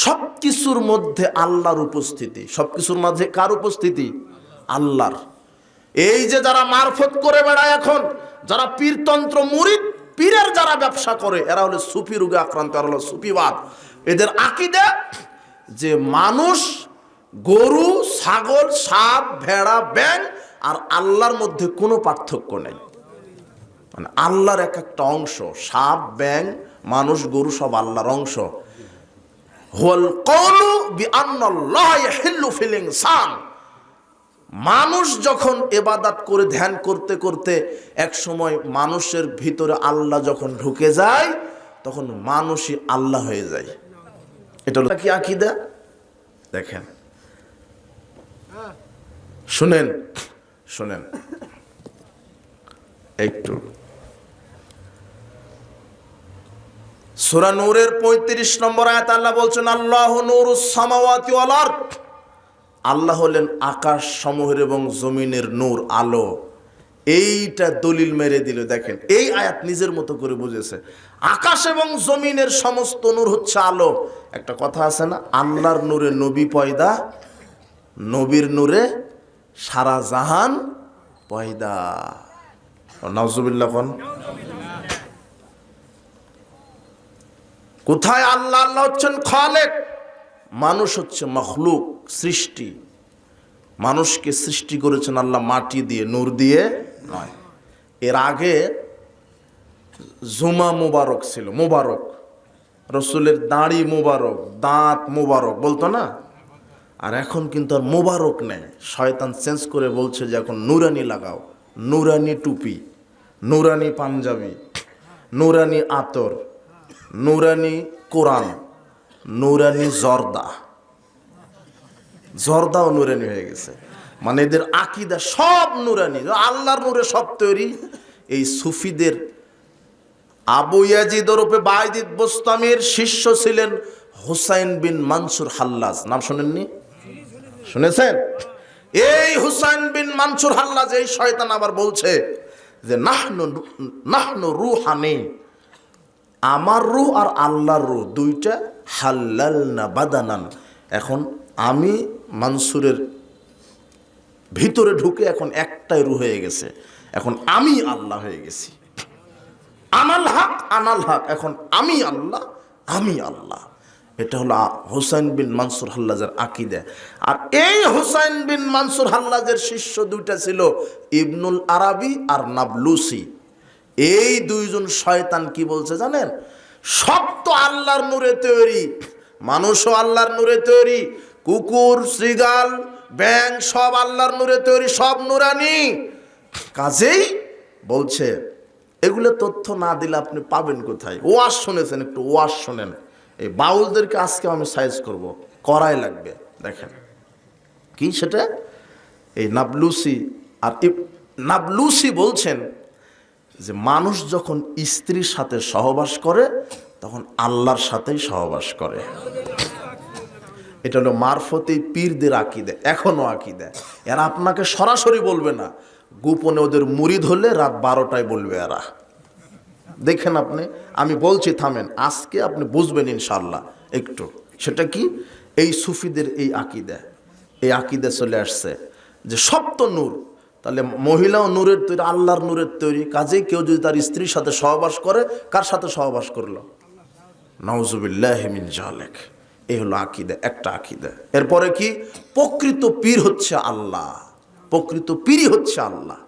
S1: সবকিছুর মধ্যে আল্লাহর উপস্থিতি। সবকিছুর মাঝে কার উপস্থিতি? আল্লাহর। এই যে যারা মারফত করে বেড়ায় এখন, যারা পীরতন্ত্র মুরিদ পীরের যারা ব্যবসা করে, এরা হলো সুফি রোগে আক্রান্ত, এরা হলো সুফিবাদ। এদের আকীদা যে মানুষ, গরু, ছাগল, সাপ, ভেড়া, ব্যাঙ আর আল্লাহর মধ্যে কোনো পার্থক্য নেই। মানে আল্লাহর এক একটা অংশ, সাপ, ব্যাঙ, মানুষ, গরু সব আল্লাহর অংশ। হুয়াল কওলু বিআন্নাল্লাহ ইয়াহিল্লু ফিল ইনসান, মানুষ যখন ইবাদত করে ধ্যান করতে করতে এক সময় মানুষের ভিতরে আল্লাহ যখন ঢুকে যায়, তখন মানুষই আল্লাহ হয়ে যায়। এটা হলো কি আকীদা? দেখেন, শুনেন শুনেন একটু। সূরা নূরের 35 নম্বর আয়াত আল্লাহ বলছেন, আল্লাহু নূরুস সামাওয়াতি ওয়াল আরদ। আল্লাহ হলেন আকাশ সমূহের এবং জমিনের নূর, আলো। এইটা দলিল মেরে দিল। দেখেন, এই আয়াত নিজের মতো করে বুঝেছে। আকাশ এবং জমিনের সমস্ত নূর হচ্ছে আলো। একটা কথা আছে না, আল্লাহর নূরে নবী পয়দা, নবীর নূরে সারা জাহান পয়দা। নাউজুবিল্লাহ কোন? কোথায় আল্লাহ? আল্লাহ হচ্ছেন খালেক, মানুষ হচ্ছে মখলুক, সৃষ্টি। মানুষকে সৃষ্টি করেছেন আল্লাহ মাটি দিয়ে, নূর দিয়ে নয়। এর আগে জুমা মুবারক ছিল, মুবারক। রসুলের দাড়ি মুবারক, দাঁত মুবারক বলতো না? আর এখন কিন্তু আর মুবারক নেই। শয়তান চেঞ্জ করে বলছে যে এখন নুরানি লাগাও, নুরানি টুপি, নুরানি পাঞ্জাবি, নুরানি আতর, নুরানি কোরআন, নুরানি জর্দা। জর্দাও নুরানি হয়ে গেছে। মানে এদের আকীদা সব নুরানি, আল্লাহর নূরে সব তৈরি। এই সুফিদের আবু ইয়াজিদ ওরফে বাইজিদ বোস্তামির শিষ্য ছিলেন হুসাইন বিন মানসুর হাল্লাজ। নাম শুনেননি? শুনেছেন? এই হুসাইন বিন মানসুর হাল্লাজ, এই শয়তান আবার বলছে যে নাহনু রুহানি, আমার রূহ আর আল্লাহর রূহ দুইটা, হাল্লালনা বাদানান। এখন আমি মানসুরের ভিতরে ঢুকে এখন একটাই রূহ হয়ে গেছে, এখন আমি আল্লাহ হয়ে গেছি। আনাল হক আনাল হক, এখন আমি আল্লাহ, আমি আল্লাহ। এটা হলো হুসাইন বিন মানসুর হাল্লাজের আকীদা। আর এই হুসাইন বিন মানসুর হাল্লাজের শিষ্য দুইটা ছিল ইবনুল আরাবি আর নাবলুসি। এই দুইজন শয়তান কি বলছে জানেন? সব তো আল্লাহর নূরে তৈরি, মানুষও আল্লাহর নূরে তৈরি, কুকুর, শ্রীগাল, ব্যাং সব আল্লাহর নূরে তৈরি, সব নূরানি। কাজেই বলছে এগুলো তথ্য না দিলে আপনি পাবেন কোথায়? ওয়াজ শুনেছেন? একটু ওয়াজ শোনেন। এই বাউলদেরকে আজকে আমি সাইজ করব, করাই লাগবে। দেখেন কি সেটা, এই নাবলুসি আর নাবলুসি বলছেন যে মানুষ যখন স্ত্রীর সাথে সহবাস করে তখন আল্লাহর সাথেই সহবাস করে। এটা হলো মারফতি পীরদের আকীদা, এখনো আকীদা। এরা আপনাকে সরাসরি বলবে না, গোপনে ওদের মুরিদ হলে রাত 12টায় বলবে এরা। দেখেন আপনি, আমি বলছি থামেন, আজকে আপনি বুঝবেন ইনশাআল্লাহ একটু। সেটা কি? এই সুফিদের এই আকীদা, এই আকীদা চলে আসছে যে সব তো নূর, তাহলে মহিলাও নূরের তৈরি, আল্লাহর নূরের তৈরি। কাজেই কেউ যদি তার স্ত্রীর সাথে সহবাস করে, কার সাথে সহবাস করলো? নাউজুবিল্লাহি মিন যালিক। এই হলো আকীদা, একটা আকীদা। এরপরে কি? প্রকৃত পীর হচ্ছে আল্লাহ, প্রকৃত পীরই হচ্ছে আল্লাহ।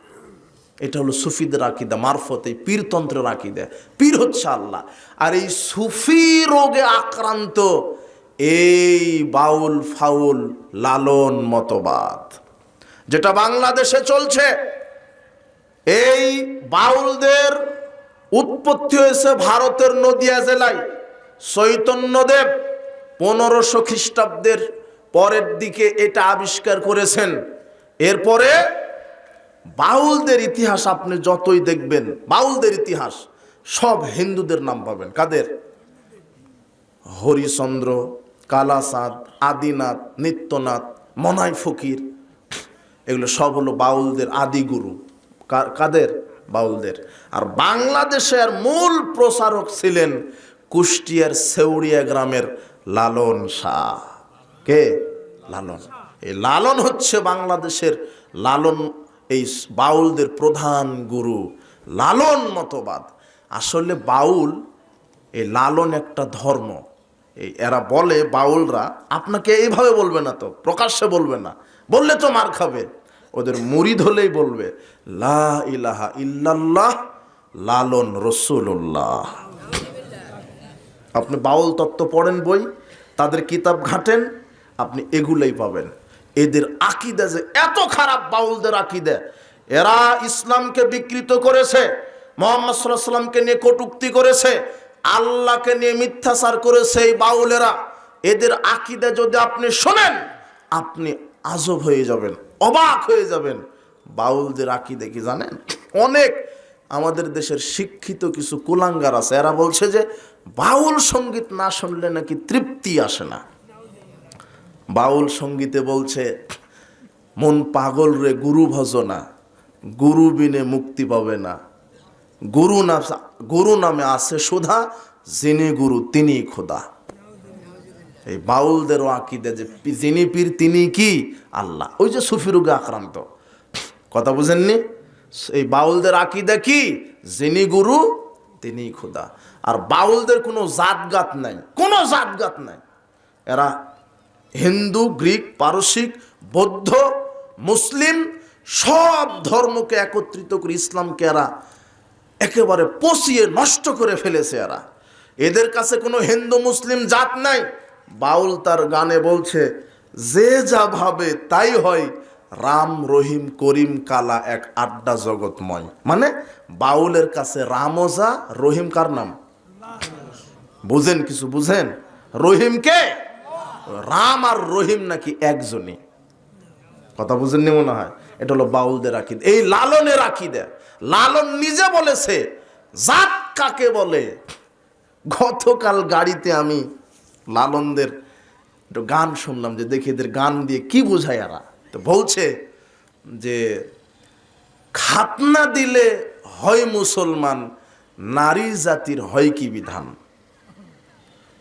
S1: এটা হলো সুফিদের আকীদা, মারফত এই পীরতন্ত্রের আকীদা। পীর হচ্ছে আল্লাহ। আর এই সুফি রোগে আক্রান্ত এই বাউল ফাউল লালন মতবাদ যেটা বাংলাদেশে চলছে, এই বাউলদের উৎপত্তি হয়েছে ভারতের নদিয়া জেলায়। চৈতন্যদেব 1500 খ্রিস্টাব্দের পরের দিকে এটা আবিষ্কার করেছেন। এরপরে বাউলদের ইতিহাস আপনি যতই দেখবেন, বাউলদের ইতিহাস সব হিন্দুদের নাম পাবেন। কাদের? হরিচন্দ্র, কালাচাঁদ, আদিনাথ, নিত্যনাথ, মনাই ফকির, এগুলো সব হলো বাউলদের আদিগুরু। কাদের? বাউলদের। আর বাংলাদেশের মূল প্রচারক ছিলেন কুষ্টিয়ার সেউড়িয়া গ্রামের লালন শাহ। কে? লালন। এই লালন হচ্ছে বাংলাদেশের লালন, এই বাউলদের প্রধান গুরু। লালন মতবাদ। আসলে বাউল, এই লালন একটা ধর্ম। এই এরা বলে বাউলরা, আপনাকে এইভাবে বলবে না তো, প্রকাশ্যে বলবে না, বললে তো মার খাবে। ওদের মুরিদ হলেই বলবে লা ইলাহা ইল্লাল্লাহ লালন রসুল্লাহ। আপনি বাউল তত্ত্ব পড়েন বই, তাদের কিতাব ঘাটেন, আপনি এগুলোই পাবেন। এদের আকীদা যে এত খারাপ, বাউলদের আকীদা, এরা ইসলামকে বিকৃত করেছে, মুহাম্মদ সাল্লাল্লাহু আলাইহি ওয়াসাল্লামকে নিয়ে কটূক্তি করেছে, আল্লাহকে নিয়ে মিথ্যাচার করেছে এই বাউলেরা। এদের আকীদা যদি আপনি শোনেন, আপনি আজব হয়ে যাবেন, অবাক হয়ে যাবেন। বাউলদের আকীদা কি জানেন? অনেক আমাদের দেশের শিক্ষিত কিছু কুলাঙ্গার আছে, এরা বলছে যে বাউল সঙ্গীত না শুনলে নাকি তৃপ্তি আসে না। বাউল সঙ্গীতে বলছে, মন পাগল রে গুরু ভজনা, গুরু বিনে মুক্তি পাবে না, গুরু নামে আছে সুধা, যিনি গুরু তিনি খোদা। এই বাউলদেরও আকীদা যে যিনি পীর তিনি কি আল্লাহ, ওই যে সুফি রোগে আক্রান্ত। কথা বুঝেননি? এই বাউলদের আকীদা কি? যিনি গুরু তিনি খোদা। আর বাউলদের কোনো জাতগাত নাই, কোনো জাতগাত নাই। এরা হিন্দু, গ্রিক, পারসিক, বৌদ্ধ, মুসলিম সব ধর্মকে একত্রিত করে ইসলামকে এরা একেবারে পচিয়ে নষ্ট করে ফেলেছে। এদের কাছে কোনো হিন্দু মুসলিম জাত নাই। বাউল তার গানে বলছে, যে যা ভাবে তাই হয়, রাম রহিম করিম কালা এক আড্ডা জগৎময়। মানে বাউলের কাছে রামও যা, রহিম কার নাম? বুঝেন? কিছু বুঝেন? রহিম কে? রাম আর রহিম নাকি একজনই। কথা বুঝেননি মনে হয়? এটা হলো বাউলদের আকীদা। এই লালনের আকীদা। লালন নিজে বলেছে জাত কাকে বলে। গতকাল গাড়িতে আমি লালনদের একটু গান শুনলাম, যে দেখি এদের গান দিয়ে কি বোঝায় এরা। তো বলছে যে খাতনা দিলে হয় মুসলমান, নারী জাতির হয় কি বিধান।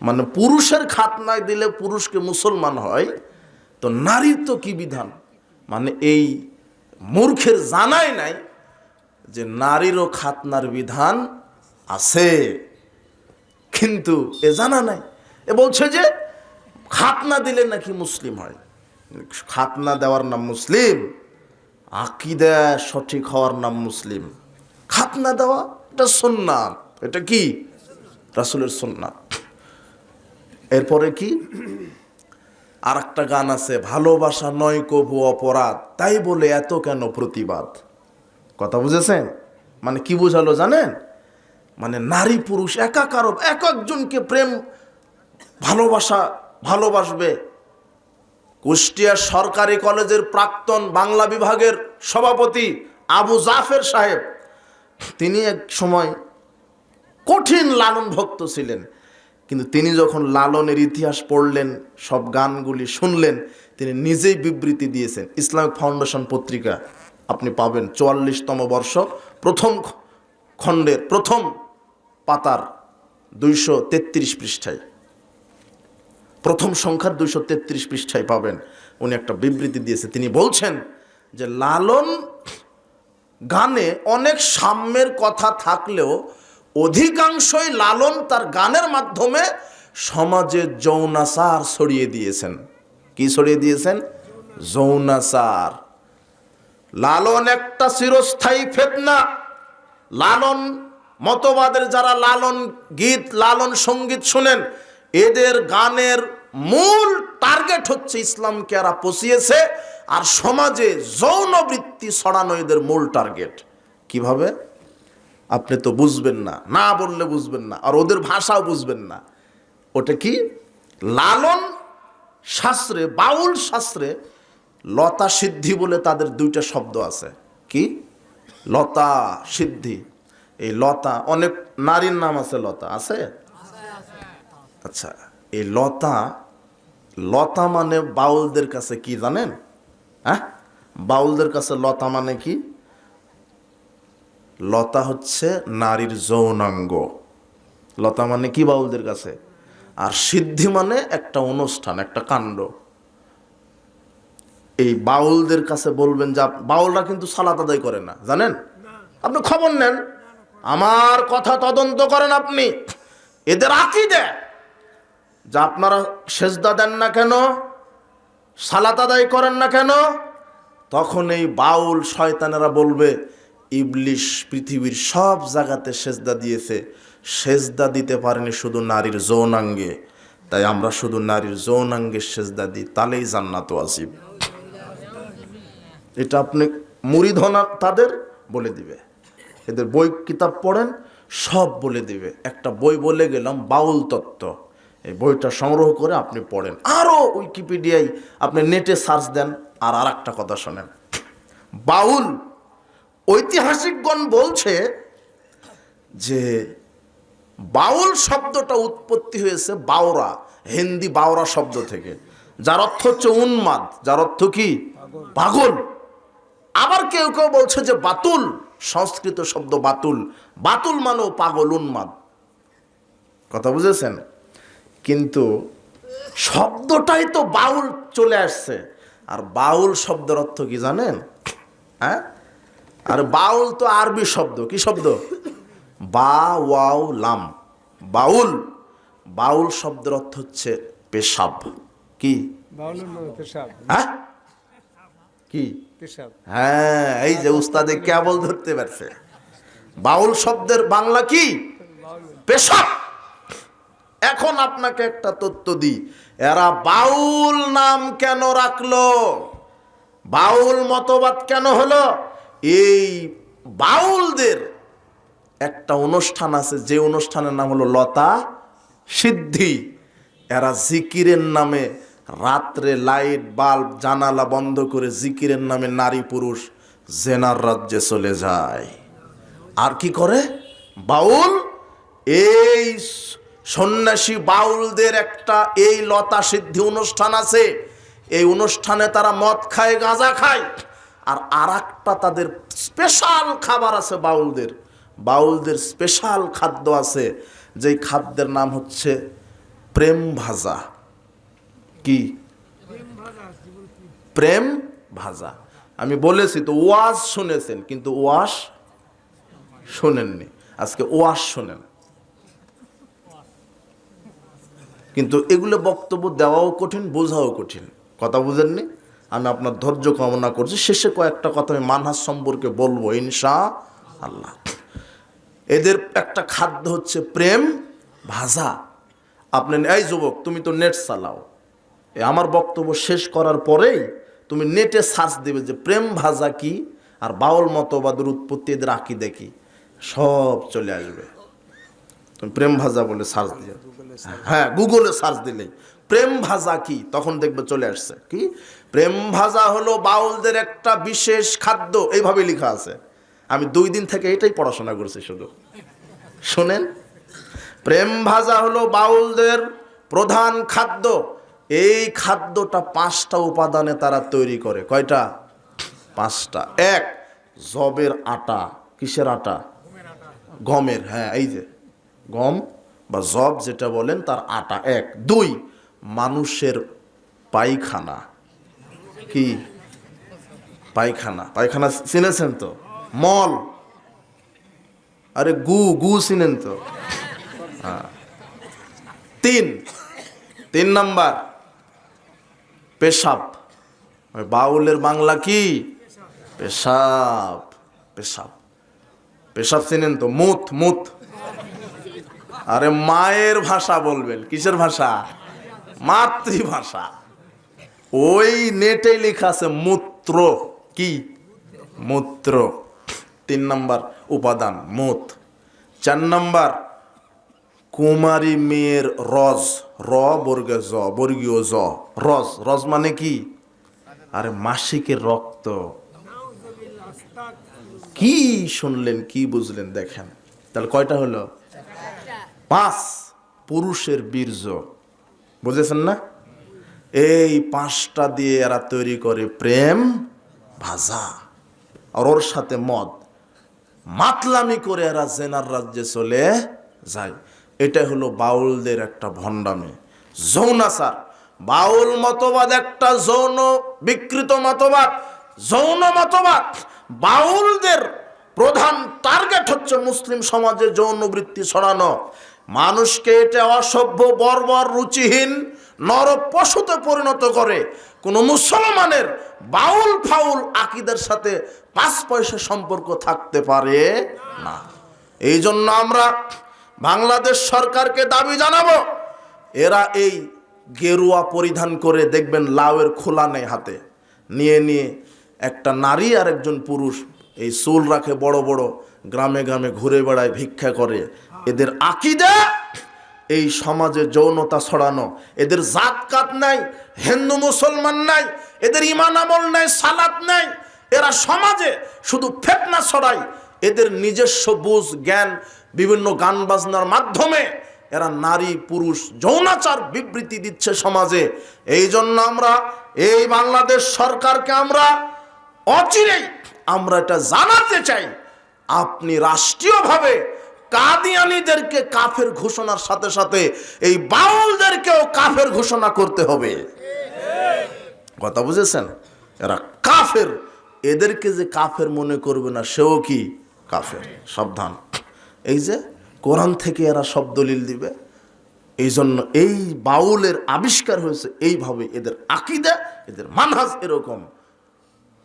S1: মানে পুরুষের খাতনা দিলে পুরুষকে মুসলমান হয়, তো নারীর তো কি বিধান। মানে এই মূর্খের জানাই নাই যে নারীরও খাতনার বিধান আছে, কিন্তু এ জানা নাই। এ বলছে যে খাতনা দিলে নাকি মুসলিম হয়। খাতনা দেওয়ার নাম মুসলিম, আকীদা সঠিক হওয়ার নাম মুসলিম। খাতনা দেওয়া এটা সুন্নাত। এটা কি? রাসূলের সুন্নাত। এরপরে কি? আর একটা গান আছে, ভালোবাসা নয় কবু অপরাধ, তাই বলে এত কেন প্রতিবাদ। কথা বুঝেছেন? মানে কি বোঝালো জানেন? মানে নারী পুরুষ একাকার, এক একজনকে প্রেম ভালোবাসবে। কুষ্টিয়া সরকারি কলেজের প্রাক্তন বাংলা বিভাগের সভাপতি আবু জাফর সাহেব, তিনি এক সময় কঠিন লালন ভক্ত ছিলেন। কিন্তু তিনি যখন লালনের ইতিহাস পড়লেন, সব গানগুলি শুনলেন, তিনি নিজেই বিবৃতি দিয়েছেন। ইসলামিক ফাউন্ডেশন পত্রিকা আপনি পাবেন, 44তম বর্ষ, প্রথম খণ্ডের প্রথম পাতার 233 পৃষ্ঠায়, প্রথম সংখ্যার 233 পৃষ্ঠায় পাবেন। উনি একটা বিবৃতি দিয়েছে। তিনি বলছেন যে লালন গানে অনেক সাম্যের কথা থাকলেও অধিকাংশই লালন তার গানের মাধ্যমে সমাজে যৌনাচার ছড়িয়ে দিয়েছেন। কি ছড়িয়ে দিয়েছেন? যৌনাচার। লালন একটা চিরস্থায়ী ফিতনা। লালন মতবাদের যারা লালন গীত, লালন সঙ্গীত শুনেন, এদের গানের মূল টার্গেট হচ্ছে ইসলামকে এরা পচিয়েছে, আর সমাজে যৌনবৃত্তি ছড়ানো এদের মূল টার্গেট। কিভাবে? আপনি তো বুঝবেন না, না বললে বুঝবেন না, আর ওদের ভাষাও বুঝবেন না। ওটা কি? লালন শাস্ত্রে, বাউল শাস্ত্রে লতা সিদ্ধি বলে তাদের দুইটা শব্দ আছে। কি? লতা সিদ্ধি। এই লতা, অনেক নারীর নাম আছে, লতা আছে। আচ্ছা, এই লতা মানে বাউলদের কাছে কি জানেন? হ্যাঁ, বাউলদের কাছে লতা মানে কি? লতা হচ্ছে নারীর যৌনাঙ্গ। লতা মানে কি বাউলদের কাছে? আর সিদ্ধি মানে একটা অনুষ্ঠান, একটা কাণ্ড। এই বাউলদের কাছে বলবেন যে, বাউলরা কিন্তু সালাত আদায় করে না, জানেন? আপনি খবর নেন, আমার কথা তদন্ত করেন আপনি। এদের আকীদা যে আপনারা সেজদা দেন না কেন, সালাত আদায় করেন না কেন, তখন এই বাউল শয়তানেরা বলবে ইবলিশ পৃথিবীর সব জায়গাতে সেজদা দিয়েছে, সেজদা দিতে পারেনি শুধু নারীর যৌনাঙ্গে, তাই আমরা শুধু নারীর যৌনাঙ্গে সেজদা দিই, তাহলেই জান্নাত ওয়াজিব। এটা আপনি মুরিদনা তাদের বলে দিবে, এদের বই কিতাব পড়েন সব বলে দিবে। একটা বই বলে গেলাম বাউল তত্ত্ব, এই বইটা সংগ্রহ করে আপনি পড়েন। আরও উইকিপিডিয়ায় আপনি নেটে সার্চ দেন। আর একটা কথা শোনেন, বাউল ঐতিহাসিকগণ বলছে যে বাউল শব্দটা উৎপত্তি হয়েছে বাওরা, হিন্দি বাওরা শব্দ থেকে, যার অর্থ হচ্ছে উন্মাদ, যার অর্থ কি পাগল। আবার কেউ কেউ বলছে যে বাতুল, সংস্কৃত শব্দ বাতুল, বাতুল মানেও পাগল, উন্মাদ। কথা বুঝেছেন? কিন্তু শব্দটাই তো বাউল চলে আসছে। আর বাউল শব্দের অর্থ কি জানেন? হ্যাঁ, আর বাউল তো আরবি শব্দ। কি শব্দ? বা ওয়াও লাম, বাউল। বাউল শব্দের অর্থ হচ্ছে পেশাব। কি?
S2: বাউলের মানে পেশাব।
S1: হ্যাঁ, কি?
S2: পেশাব।
S1: হ্যাঁ, এই যে উস্তাদে কেবল ধরতে পারছে। বাউল শব্দের বাংলা কি? পেশাব। এখন আপনাকে একটা তথ্য দিই, এরা বাউল নাম কেন রাখলো, বাউল মতবাদ কেন হলো? এই বাউলদের একটা অনুষ্ঠান আছে, যে অনুষ্ঠানের নাম হলো লতা সিদ্ধি। এরা জিকিরের নামে রাত্রে লাইট বাল্ব জানালা বন্ধ করে জিকিরের নামে নারী পুরুষ জেনার রাজ্যে চলে যায়। আর কি করে বাউল? এই সন্ন্যাসী বাউলদের একটা এই লতা সিদ্ধি অনুষ্ঠান আছে। এই অনুষ্ঠানে তারা মদ খায়, গাঁজা খায়। আর একটা তাদের স্পেশাল খাবার আছে বাউলদের। বাউলদের স্পেশাল খাদ্য আছে, যেই খাদ্যের নাম হচ্ছে প্রেম ভাজা। কি? প্রেম ভাজা। আমি বলেছি তো, ওয়াজ শুনেছেন কিন্তু ওয়াজ শোনেননি। আজকে ওয়াজ শোনেন। কিন্তু এগুলো বক্তব্য দেওয়াও কঠিন, বোঝাও কঠিন। কথা বুঝেননি? আমি আপনার ধৈর্য কামনা করছি। শেষে কয়েকটা কথা আমি মানহাজ সম্পর্কে বলবো ইনশাআল্লাহ। এদের একটা খাদ্য হচ্ছে প্রেম ভাজা। আপনি এই যুবক, তুমি তো নেট চালাও, আমার বক্তব্য শেষ করার পরেই তুমি নেটে সার্চ দেবে যে প্রেম ভাজা কি আর বাউল মতবাদের উৎপত্তি, এদের আকীদা কি, সব চলে আসবে। তুমি প্রেম ভাজা বলে সার্চ দিয়ে, হ্যাঁ গুগলে সার্চ দিলেই প্রেম ভাজা কি, তখন দেখবে চলে আসছে। কি? প্রেম ভাজা হলো বাউলদের একটা বিশেষ খাদ্য, এইভাবে লেখা আছে। আমি 2 দিন থেকে এটাই পড়াশোনা করছি শুধু। শোনেন, প্রেম ভাজা হলো বাউলদের প্রধান খাদ্য। এই খাদ্যটা 5টা উপাদানে তারা তৈরি করে। কয়টা? 5টা। 1, জবের আটা। কিসের আটা? গমের। হ্যাঁ, এই যে গম বা জব যেটা বলেন তার আটা 1। 2, মানুষের পায়খানা। কি? পায়খানা। পায়খানা চিনেছেন তো? মল। আরে গু চিনেন তো? হ্যাঁ। 3 নাম্বার পেশাব। বাউলের বাংলা কি? পেশাব। পেশাব। পেশাব চিনেন তো? মুত। আরে মায়ের ভাষা বলবেন। কিসের ভাষা? মাতৃভাষা। ওই নেটে লেখা আছে মূত্র। কি? মূত্র। 3 নাম্বার উপাদান মুত। 4 নাম্বার কুমারী মেয়ের রজ। বর্গীয় জ, রজ। রজ মানে কি? আরে মাসিকের রক্ত। কি শুনলেন, কি বুঝলেন? দেখেন তাহলে কয়টা হলো? 5। পুরুষের বীর্য। বুঝেছেন না? এই 5টা দিয়ে এরা তৈরি করে প্রেম ভাজা। আর ওর সাথে মদ, মাতলামি করে এরা জেনার রাজ্যে চলে যায়। এটা হলো বাউলদের একটা ভণ্ডামি, যৌনাচার। বাউল মতবাদ একটা যৌন বিকৃত মতবাদ, যৌন মতবাদ। বাউলদের প্রধান টার্গেট হচ্ছে মুসলিম সমাজে যৌন বৃত্তি ছড়ানো। মানুষকে এটা অসভ্য, বর্বর, রুচিহীন, নর পশুতে পরিণত করে। কোন মুসলমানের বাউল ফাউল আকীদার সাথে 5 পয়সা সম্পর্ক থাকতে পারে না। এই জন্য আমরা বাংলাদেশ সরকারকে দাবি জানাবো, এরা এই গেরুয়া পরিধান করে দেখবেন লাউয়ের খোলা নেই হাতে, নিয়ে একটা নারী আর একজন পুরুষ এই চুল রাখে বড় বড়, গ্রামে গ্রামে ঘুরে বেড়ায়, ভিক্ষা করে। এদের আকীদা এই সমাজে যৌনতা ছড়ানো। এদের জাতকাত নাই, হিন্দু মুসলমান নাই, এদের ঈমান আমল নাই, সালাত নাই। এরা সমাজে শুধু ফিতনা ছড়ায়। এদের নিজস্ব বুঝ জ্ঞান বিভিন্ন গান বাজনার মাধ্যমে এরা নারী পুরুষ যৌনাচার বিবৃতি দিচ্ছে সমাজে। এই জন্য আমরা এই বাংলাদেশ সরকারকে আমরা অচিরেই আমরা এটা জানাতে চাই, আপনি রাষ্ট্রীয়ভাবে কাদিয়ানীদেরকে কাফের ঘোষণার সাথে সাথে এই বাউলদেরকেও কাফের ঘোষণা করতে হবে। কথা বুঝেছেন? এরা কাফের, এদেরকে যে কাফের মনে করবে না সেও কি কাফের। সাবধান। এই যে কোরআন থেকে এরা সব দলিল দিবে, এই জন্য এই বাউলের আবিষ্কার হয়েছে এইভাবে। এদের আকীদা, এদের মানহাজ এরকম।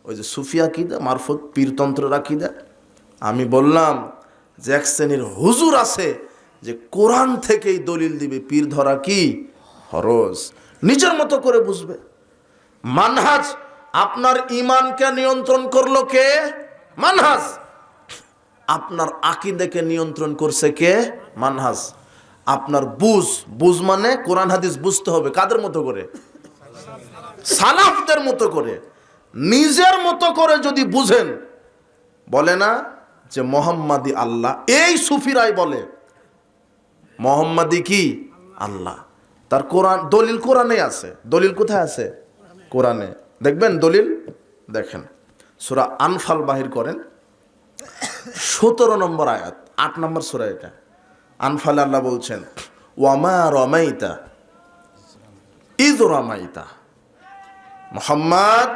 S1: ওই যে সুফি আকীদা মারফত পীরতন্ত্রের আকীদা। আমি বললাম যে এক শ্রেণীর হুজুর আছে যে কোরআন থেকেই দলিল দিবে, পীর ধরা কি ফরজ, নিজের মতো করে বুঝবে। মানহাজ, আপনার ঈমানকে নিয়ন্ত্রণ করলো কে? মানহাজ। আপনার আকীদাকে নিয়ন্ত্রণ করছে কে? মানহাজ। আপনার বুঝ মানে কোরআন হাদিস বুঝতে হবে কাদের মতো করে? সালাফদের মতো করে। নিজের মতো করে যদি বুঝেন, বলে না যে মোহাম্মদী আল্লাহ, এই সুফিরাই বলে মোহাম্মদী কি আল্লাহ। তার কোরআন দলিল কোরআনে আছে। দলিল কোথায় আছে? কোরআনে। দেখবেন দলিল, দেখেন সূরা আনফাল বাহির করেন 17 নম্বর আয়াত, 8 নম্বর সূরা এটা। আনফালে আল্লাহ বলছেন ওয়ামা রমাইতা ইয রমাইতা, মুহাম্মদ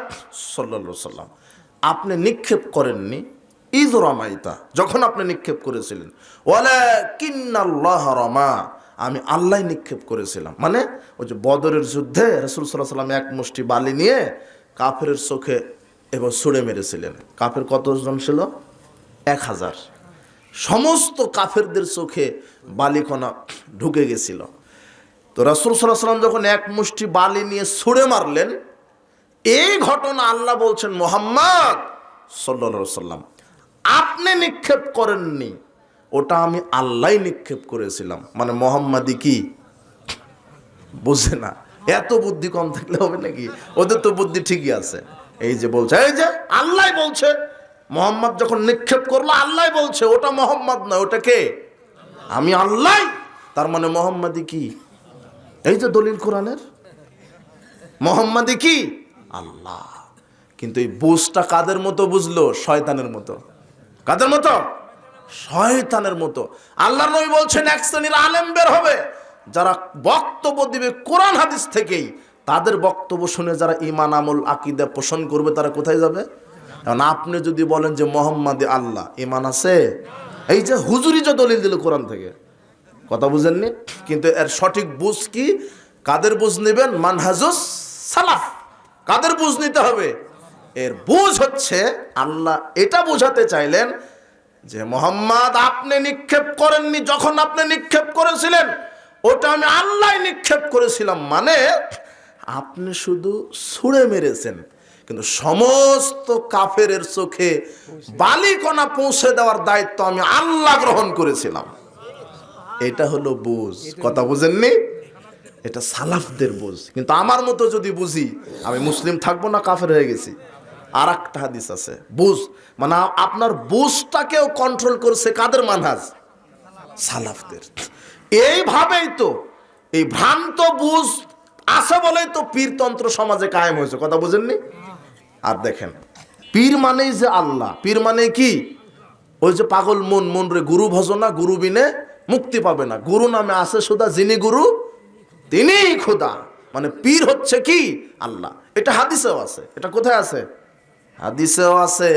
S1: সাল্লাল্লাহু আলাইহি সাল্লাম আপনি নিক্ষেপ করেননি, ইয রমাইতা যখন আপনি নিক্ষেপ করেছিলেন, ওয়ালাকিন্নাল্লাহ রমা আমি আল্লাহ নিক্ষেপ করেছিলাম। মানে ওই যে বদরের যুদ্ধে রাসূল সাল্লাল্লাহু আলাইহি সাল্লাম এক মুষ্টি বালি নিয়ে কাফেরের চোখে এবার ছুঁড়ে মেরেছিলেন। কাফের কতজন ছিল? 1000। সমস্ত কাফেরদের চোখে বালিকণা ঢুকে গেছিল। তো রাসূল সাল্লাল্লাহু আলাইহি সাল্লাম যখন এক মুষ্টি বালি নিয়ে ছুঁড়ে মারলেন, এই ঘটনা আল্লাহ বলছেন মুহাম্মদ সাল্লাল্লাহু আলাইহি সাল্লাম আপনি নিক্ষেপ করেননি, ওটা আমি আল্লাহ নিক্ষেপ করেছিলাম। মানে মুহাম্মাদি কি বুঝে না? এত বুদ্ধি কম থাকলে হবে নাকি? ওদের তো বুদ্ধি ঠিকই আছে। এই যে বলছে, এই যে আল্লাহ বলছে মোহাম্মদ যখন নিক্ষেপ করলো আল্লাহ বলছে ওটা মোহাম্মদ নয়, ওটা কে? আমি আল্লাহ। তার মানে মোহাম্মদি কি? এই যে দলিল কোরআনের, মোহাম্মদি কি আল্লাহ। কিন্তু এই বুঝটা কাদের মতো বুঝলো? শয়তানের মতো। কাদের মতো? শয়তানের মতো। আল্লাহর নবী বলছেন এক শ্রেণীর আলেম বের হবে যারা বক্তব্য দিবে কোরআন হাদিস থেকেই। তাদের বক্তব্য শুনে যারা ঈমান আমল আকীদা পোষণ করবে তারা কোথায় যাবে? এখন আপনি যদি বলেন যে মুহাম্মাদি আল্লাহ, ঈমান আছে? এই যে হুজুরি যে দলিল দিল কোরআন থেকে, কথা বুঝেননি? কিন্তু এর সঠিক বুঝ কি? কাদের বুঝ নেবেন? মানহাজুস সালাফ। কাদের বুঝ নিতে হবে? এর বুঝ হচ্ছে আল্লাহ এটা বোঝাতে চাইলেন যে মুহাম্মদ আপনি নিক্ষেপ করেননি, যখন আপনি নিক্ষেপ করেছিলেন ওটা আমি আল্লাহ নিক্ষেপ করেছিলাম। মানে আপনি শুধু ছুঁড়ে মেরেছেন, কিন্তু সমস্ত কাফেরের চোখে বালিকণা পৌঁছে দেওয়ার দায়িত্ব আমি আল্লাহ গ্রহণ করেছিলাম। এটা হলো বুঝ। কথা বুঝেননি? এটা সালাফদের বুঝ। কিন্তু আমার মতো যদি বুঝি আমি মুসলিম থাকবো না, কাফের হয়ে গেছি। আর একটা হাদিস আছে বুঝ, মানে আপনার বুঝটাকেও কন্ট্রোল করছে কাদের? মানহাজ সালাফদের। এইভাবেই তো এই ভ্রান্ত বুঝ আছে বলেই তো পীরতন্ত্র সমাজে কায়েম হয়েছে। কথা বুঝেননি? আর দেখেন পীর মানেই যে আল্লাহ, পীর মানে কি? ওই যে পাগল মন রে গুরু ভজনা, গুরু বিনে মুক্তি পাবে না। গুরু নামে আছে সুদা, যিনি গুরু তিনিই খোদা। মানে পীর হচ্ছে কি? আল্লাহ। এটা হাদিসেও আছে। এটা কোথায় আছে? হাদিসেও আছে,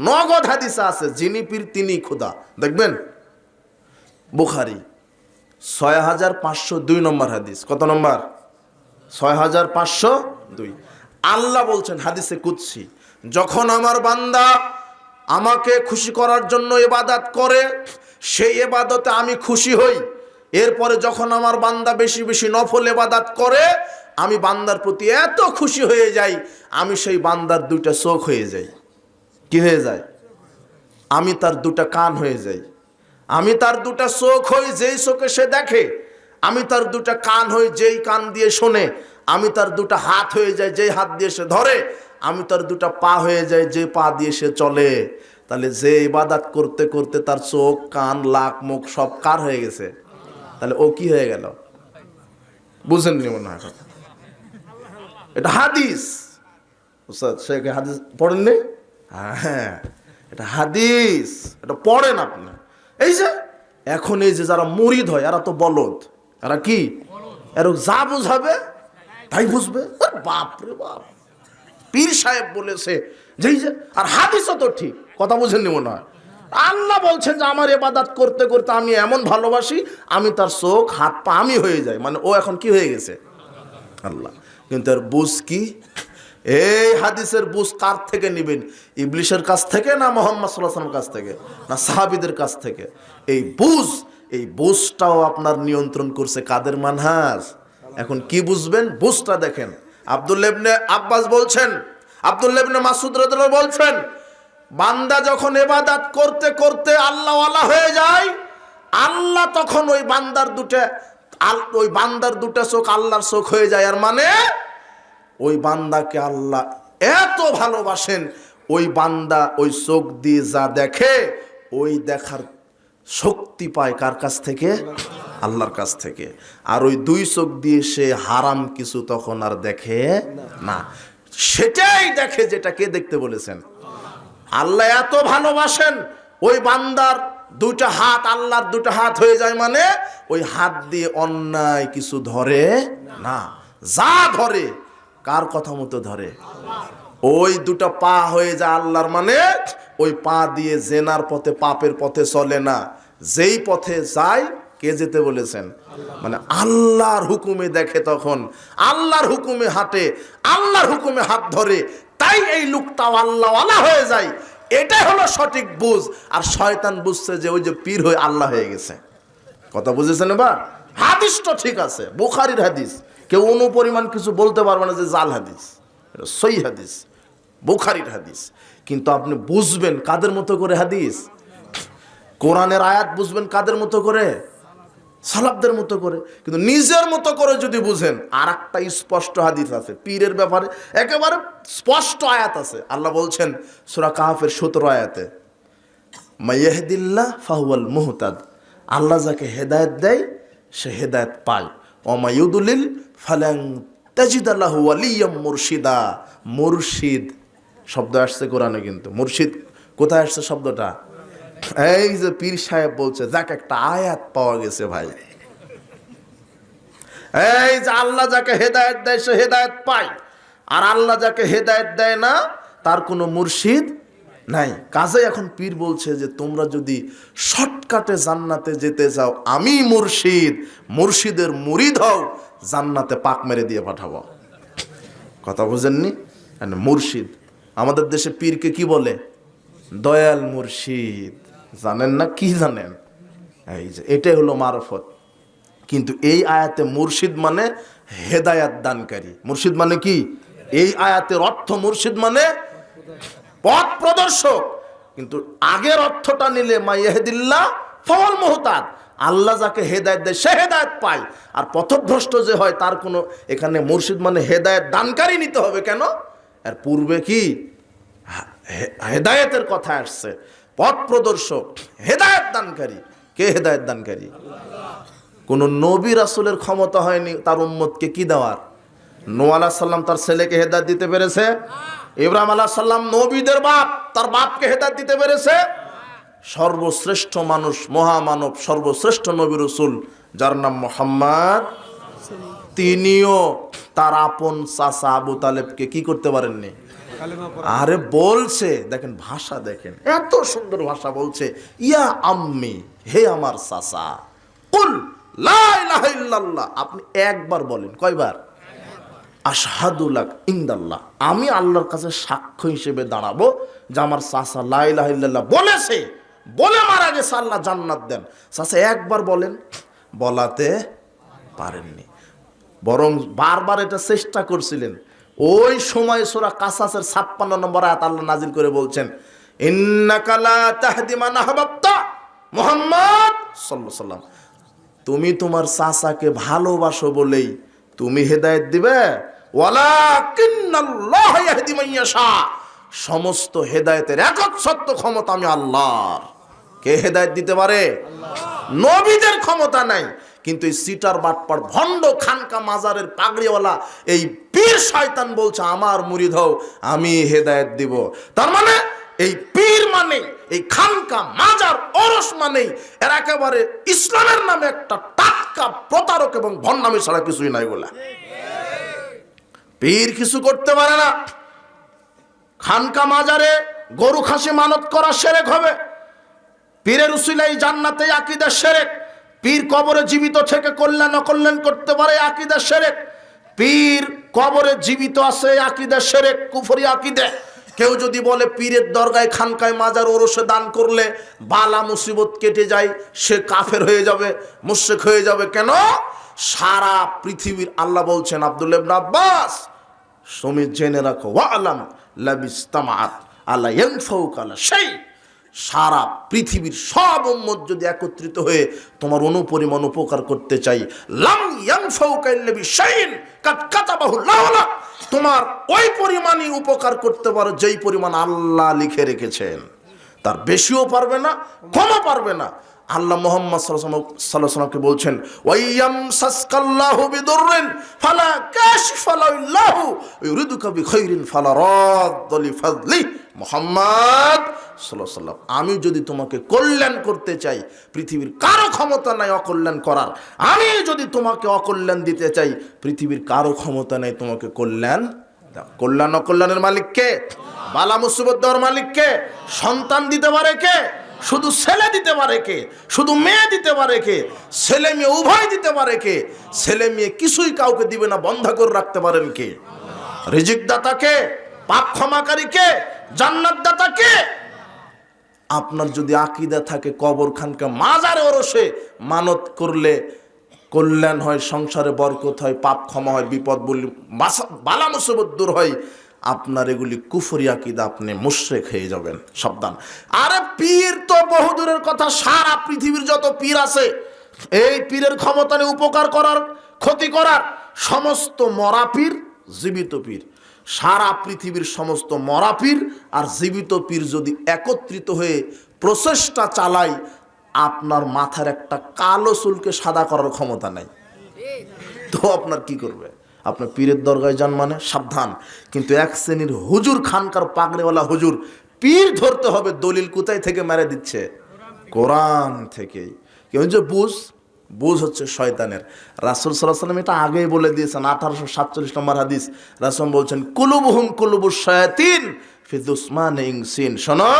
S1: নগদ হাদিসে আছে, যিনি পীর তিনি খোদা। দেখবেন বুখারী 6502 নম্বর হাদিস। কত নম্বর? 6502। আল্লাহ বলছেন হাদিসে কুদসি, যখন আমার বান্দা আমাকে খুশি করার জন্য ইবাদত করে সেই ইবাদতে আমি খুশি হই। এরপরে যখন আমার বান্দা বেশি বেশি নফল ইবাদত করে আমি বান্দার প্রতি এত খুশি হয়ে যাই, আমি সেই বান্দার দুইটা চোখ হয়ে যাই। কি হয়ে যায়? আমি তার দুটা কান হয়ে যাই, আমি তার দুটা চোখ হই যেই চোখে সে দেখে, আমি তার দুটা কান হই যেই কান দিয়ে শোনে, আমি তার দুটা হাত হয়ে যায় যেই হাত দিয়ে সে ধরে, আমি তার দুটা পা হয়ে যায় যে পা দিয়ে সে চলে। তাহলে যে ইবাদত করতে করতে তার চোখ কান লাক মুখ সব কার হয়ে গেছে, তাহলে ও কি হয়ে গেল? বুঝেননি মনে হয় কথা। এটা হাদিস। উস্তাদ শেখ হাদিস পড়েননি? হ্যাঁ, এটা হাদিস, এটা পড়েন আপনি। এই যে এখন এই যে যারা মুরিদ হয় এরা তো বলদ, এরা কি, এর যা বুঝাবে তাই বুঝবে। বাপ রে বাপ, পীর সাহেব বলেছে যেই যে, আর হাদিসও তো ঠিক। কথা বুঝেননি মনে হয়। আল্লাহ বলছেন যে আমার ইবাদত করতে করতে আমি এমন ভালোবাসি, আমি তার চোখ হাত পা আমি হয়ে যায়। মানে ও এখন কি হয়ে গেছে? আল্লাহ। কিন্তু এর বুঝ কি? এই হাদিসের বুঝ কার থেকে নেবেন? ইবলিশের কাছ থেকে না মুহাম্মদ সাল্লাল্লাহু আলাইহি ওয়াসাল্লামের কাছ থেকে না সাহাবীদের কাছ থেকে? এই বুঝটাও আপনার নিয়ন্ত্রণ করছে কাদের মানহাজ। এখন কি বুঝবেন? বুঝটা দেখেন। আব্দুল্লাহ ইবনে আব্বাস বলছেন, আব্দুল্লাহ ইবনে মাসউদ রাদিয়াল্লাহু বলছেন, বান্দা যখন ইবাদত করতে করতে আল্লাহওয়ালা হয়ে যায়, আল্লাহ তখন ওই বান্দার দুটা চোখ আল্লাহর চোখ হয়ে যায়। আর মানে ওই বান্দাকে আল্লাহ এত ভালোবাসেন, ওই বান্দা ওই চোখ দিয়ে যা দেখে, ওই দেখার শক্তি পায় কার কাছ থেকে? আল্লাহর কাছ থেকে। আর ওই দুই চোখ দিয়ে সে হারাম কিছু তখন আর দেখে না, সেটাই দেখে যেটা কে দেখতে বলেছেন। আল্লাহ এত ভালোবাসেন, ওই বান্দার দুইটা হাত আল্লাহর দুটা হাত হয়ে যায়। মানে ওই হাত দিয়ে অন্যায় কিছু ধরে না, যা ধরে কার কথা মতো ধরে। ওই দুটা পা হয়ে যায় আল্লাহর, মানে ওই পা দিয়ে জেনার পথে পাপের পথে চলে না, যেই পথে যায় কে যেতে বলেছেন? মানে আল্লাহর হুকুমে দেখে, তখন আল্লাহর হুকুমে হাঁটে, আল্লাহর হুকুমে হাত ধরে। তাই এই লোকটাও আল্লাহওয়ালা হয়ে যায়। এটাই হলো সঠিক বুঝ। আর শয়তান বুঝছে যে ওই যে পীর হয়ে আল্লাহ হয়ে গেছে। কথা বুঝেছেন? এবার হাদিস তো ঠিক আছে, বুখারীর হাদিস, কেউ অনুপরিমাণ কিছু বলতে পারবে না যে জাল হাদিস। এটা সহিহ হাদিস, বুখারীর হাদিস। কিন্তু আপনি বুঝবেন কাদের মতো করে হাদিস? কোরআনের আয়াত বুঝবেন কাদের মতো করে? সালাফদের মতো করে। কিন্তু নিজের মতো করে যদি বুঝেন, আর একটা স্পষ্ট হাদিস আছে পীরের ব্যাপারে, একেবারে স্পষ্ট আয়াত আছে। আল্লাহ বলছেন সূরা কাহফের 17 আয়াতে, মাইয়াহদিল্লাহ ফাহুয়াল মুহতাদ, আল্লাহ যাকে হেদায়েত দেয় সে হেদায়েত পায়, ওয়া মাইয়ুদলিল ফালান তাজিদ লাহু ওয়ালিয়াম মুরশিদা। মুরশিদ শব্দ আসছে কোরআনে, কিন্তু মুরশিদ কোথায় আসছে শব্দটা? এই যে পীর সাহেব বলছে, যাক একটা আয়াত পাওয়া গেছে ভাই। এই যে আল্লাহ যাকে হেদায়েত দেয় সে হেদায়েত পায়, আর আল্লাহ যাকে হেদায়েত দেয় না তার কোনো মুর্শিদ নাই। কাজে এখন পীর বলছে যে তোমরা যদি শর্টকাটে জান্নাতে যেতে চাও, আমি মুর্শিদের মুরিদ হও, জান্নাতে পাক মেরে দিয়ে পাঠাবো। কথা বুঝেননি? মুর্শিদ, আমাদের দেশে পীরকে কি বলে? দয়াল মুর্শিদ। জানেন না? কি জানেন? এই যে এটাই হলো মারফত। কিন্তু এই আয়াতে মুর্শিদ মানে হেদায়াত দানকারী। মুর্শিদ মানে কি? এই আয়াতের অর্থ মুর্শিদ মানে পথ প্রদর্শক। কিন্তু আগের অর্থটা নিলে মাইয়াহদিল্লাহ ফাহুয়াল মুহতাদ, আল্লাহ যাকে হেদায়েত দেয় সে হেদায়েত পায়। আর পথভ্রষ্ট যে হয় তার কোনো, এখানে মুর্শিদ মানে হেদায়েত দানকারী নিতে হবে। কেন? এর পূর্বে কি হেদায়েতের কথা আসছে, পথ প্রদর্শক, হেদায়েত দানকারী। কে হেদায়েত দানকারী? কোন নবী রাসূলের ক্ষমতা হয়নি তার উম্মতকে কি দেওয়ার। নূহ আলাইহিস সালাম তার ছেলেকে হেদায়েত দিতে পেরেছে? ইব্রাহিম আলাইহিস সালাম নবীদের বাপ, তার বাপকে হেদায়েত দিতে পেরেছে? সর্বশ্রেষ্ঠ মানুষ, মহামানব, সর্বশ্রেষ্ঠ নবী রাসূল যার নাম মুহাম্মদ, তিনিও তার আপন চাচা আবু তালেবকে কি করতে পারেননি? আরে বলছে, দেখেন ভাষা দেখেন, এত সুন্দর ভাষা বলছে, ইয়া আম্মি, হে আমার চাচা, কুল লা ইলাহা ইল্লাল্লাহ, আপনি একবার বলেন। কয়বার? আশহাদু লাক ইনদাল্লাহ, আমি আল্লাহর কাছে সাক্ষ্য হিসেবে দাঁড়াবো যে আমার চাচা লা ইলাহা ইল্লাল্লাহ বলেছে, বলে মারা গেছে, আল্লাহ জান্নাত দেন। চাচা একবার বলেন, বলাতে পারেননি। বরং বারবার এটা চেষ্টা করছিলেন। ওই সময় সূরা কাসাসের 56 নম্বর আয়াত আল্লাহ নাজিল করে বলছেন, ইন্নাকা লা তাহদি মান আহবাবতা, মুহাম্মদ সাল্লাল্লাহু আলাইহি ওয়াসাল্লাম, তুমি তোমার চাচাকে ভালোবাসো বলেই তুমি হেদায়েত দিবে, ওয়ালাকিন্নাল্লাহ ইয়াহদি মান ইয়াশা, সমস্ত হেদায়েতের একচ্ছত্র ক্ষমতা আমি আল্লাহর। কে হেদায়েত দিতে পারে? নবীদের ক্ষমতা নাই। কিন্তু এই সিটার বাটপার ভণ্ড খানকা মাজারের পাগড়িওয়ালা এই পীর শয়তান বলছে আমার মুরিদ হও, আমি হেদায়েত দিব। তার মানে এই পীর মানে, এই খানকা মাজার ওরস মানে এরা একেবারে ইসলামের নামে একটা টাটকা প্রতারক এবং ভণ্ডামি ছাড়া কিছুই নাই বলে। পীর কিছু করতে পারে না। খানকা মাজারে গরু খাসি মানত করা শিরক হবে। পীরের উসিলাই জান্নাতে আকীদা শিরক। পীর কবরে জীবিত থেকে কল্যাণ অকল্যাণ করতে পারে, আকীদা শিরক। পীর কবরে জীবিত আছে, আকীদা শিরক, কুফরি আকীদা। কেউ যদি বলে পীরের দরগায় খানকায় মাজার ওরসে দান করলে বালা মুসিবত কেটে যায়, সে কাফের হয়ে যাবে, মুশরিক হয়ে যাবে। কেন? সারা পৃথিবীর আল্লাহ বলছেন আব্দুল্লাহ ইবনে আব্বাস, তুমি জেনে রাখো, ওয়ালাম লাবিস্তামাত আলা ইয়ানফাউকা লা শাই, সারা পৃথিবীর সব উম্মত যদি একত্রিত হয়ে তোমার অনুপরিমাণ উপকার করতে চাই, লাম ইয়ানফাউকা ইল্লা বিশাইইন কাদ কাতাবাহু আল্লাহু লাক, তোমার ওই পরিমাণই উপকার করতে পারো যেই পরিমাণ আল্লাহ লিখে রেখেছেন। তার বেশিও পারবে না, কমও পারবে না। আল্লাহ মুহাম্মদ সাল্লাল্লাহু আলাইহি ওয়াসাল্লামকে বলছেন, ওয়াইয়ামসাসকাল্লাহু বিদুররিন ফালা কাশিফা লাহু ইউরিদুকা বিখাইরিন ফালা রাদ্দা লিফাদলি। মুহাম্মদ সাল্লাল্লাহু আলাইহি ওয়াসাল্লাম, আমি যদি তোমাকে কল্যাণ করতে চাই, পৃথিবীর কারো ক্ষমতা নাই অকল্যাণ করার। আমি যদি তোমাকে অকল্যাণ দিতে চাই, পৃথিবীর কারো ক্ষমতা নাই তোমাকে কল্যাণ। কল্যাণ অকল্যাণের মালিক কে? বালা মুসিবত দেওয়ার মালিক কে? সন্তান দিতে পারে কে? শুধু ছেলে দিতে পারে কে? শুধু মেয়ে দিতে পারে কে? ছেলে মেয়ে উভয় দিতে পারে কে? ছেলে মেয়ে কিছুই কাউকে দিবে না, বন্ধ করে রাখতে পারেন কে? রিজিক দাতা কে? পাপ ক্ষমাকারী কে? জান্নাত দাতা কে? আপনার যদি আকীদা থাকে কবর খানকা মাজারে ওরসে মানত করলে কল্যাণ হয়, সংসারে বরকত হয়, পাপ ক্ষমা হয়, বিপদ বলি বালা মুসিবত দূর হয়, আপনার এগুলি কুফরি আকীদা, আপনি মুশরিক হয়ে যাবেন, সাবধান। আরে পীর তো বহুদূরের কথা, সারা পৃথিবীর যত পীর আছে, এই পীরের ক্ষমতা নেই উপকার করার, ক্ষতি করার। সমস্ত মরা পীর, জীবিত পীর, সারা পৃথিবীর সমস্ত মরা পীর আর জীবিত পীর যদি একত্রিত হয়ে প্রচেষ্টা চালায়, আপনার মাথার একটা কালো চুলকে সাদা করার ক্ষমতা নাই। তো আপনার কি করবে? আপনার পীরের দরগায় যান মানে সাবধান। কিন্তু এক শ্রেণীর হুজুর, খানকার পাগড়িওয়ালা হুজুর, পীর ধরতে হবে, দলিল কোথায় থেকে মেরে দিচ্ছে? কোরআন থেকেই। কেউ যে বুঝ হচ্ছে শয়তানের। রাসূল সাল্লাল্লাহু আলাইহি ওয়াসাল্লাম এটা আগেই বলে দিয়েছেন, 1847 নম্বর হাদিস। রাসূল বলছেন, কুলুবুহুম কুলুবুশ শায়াতিন ফি দুসমান ইনসিন। শোনো,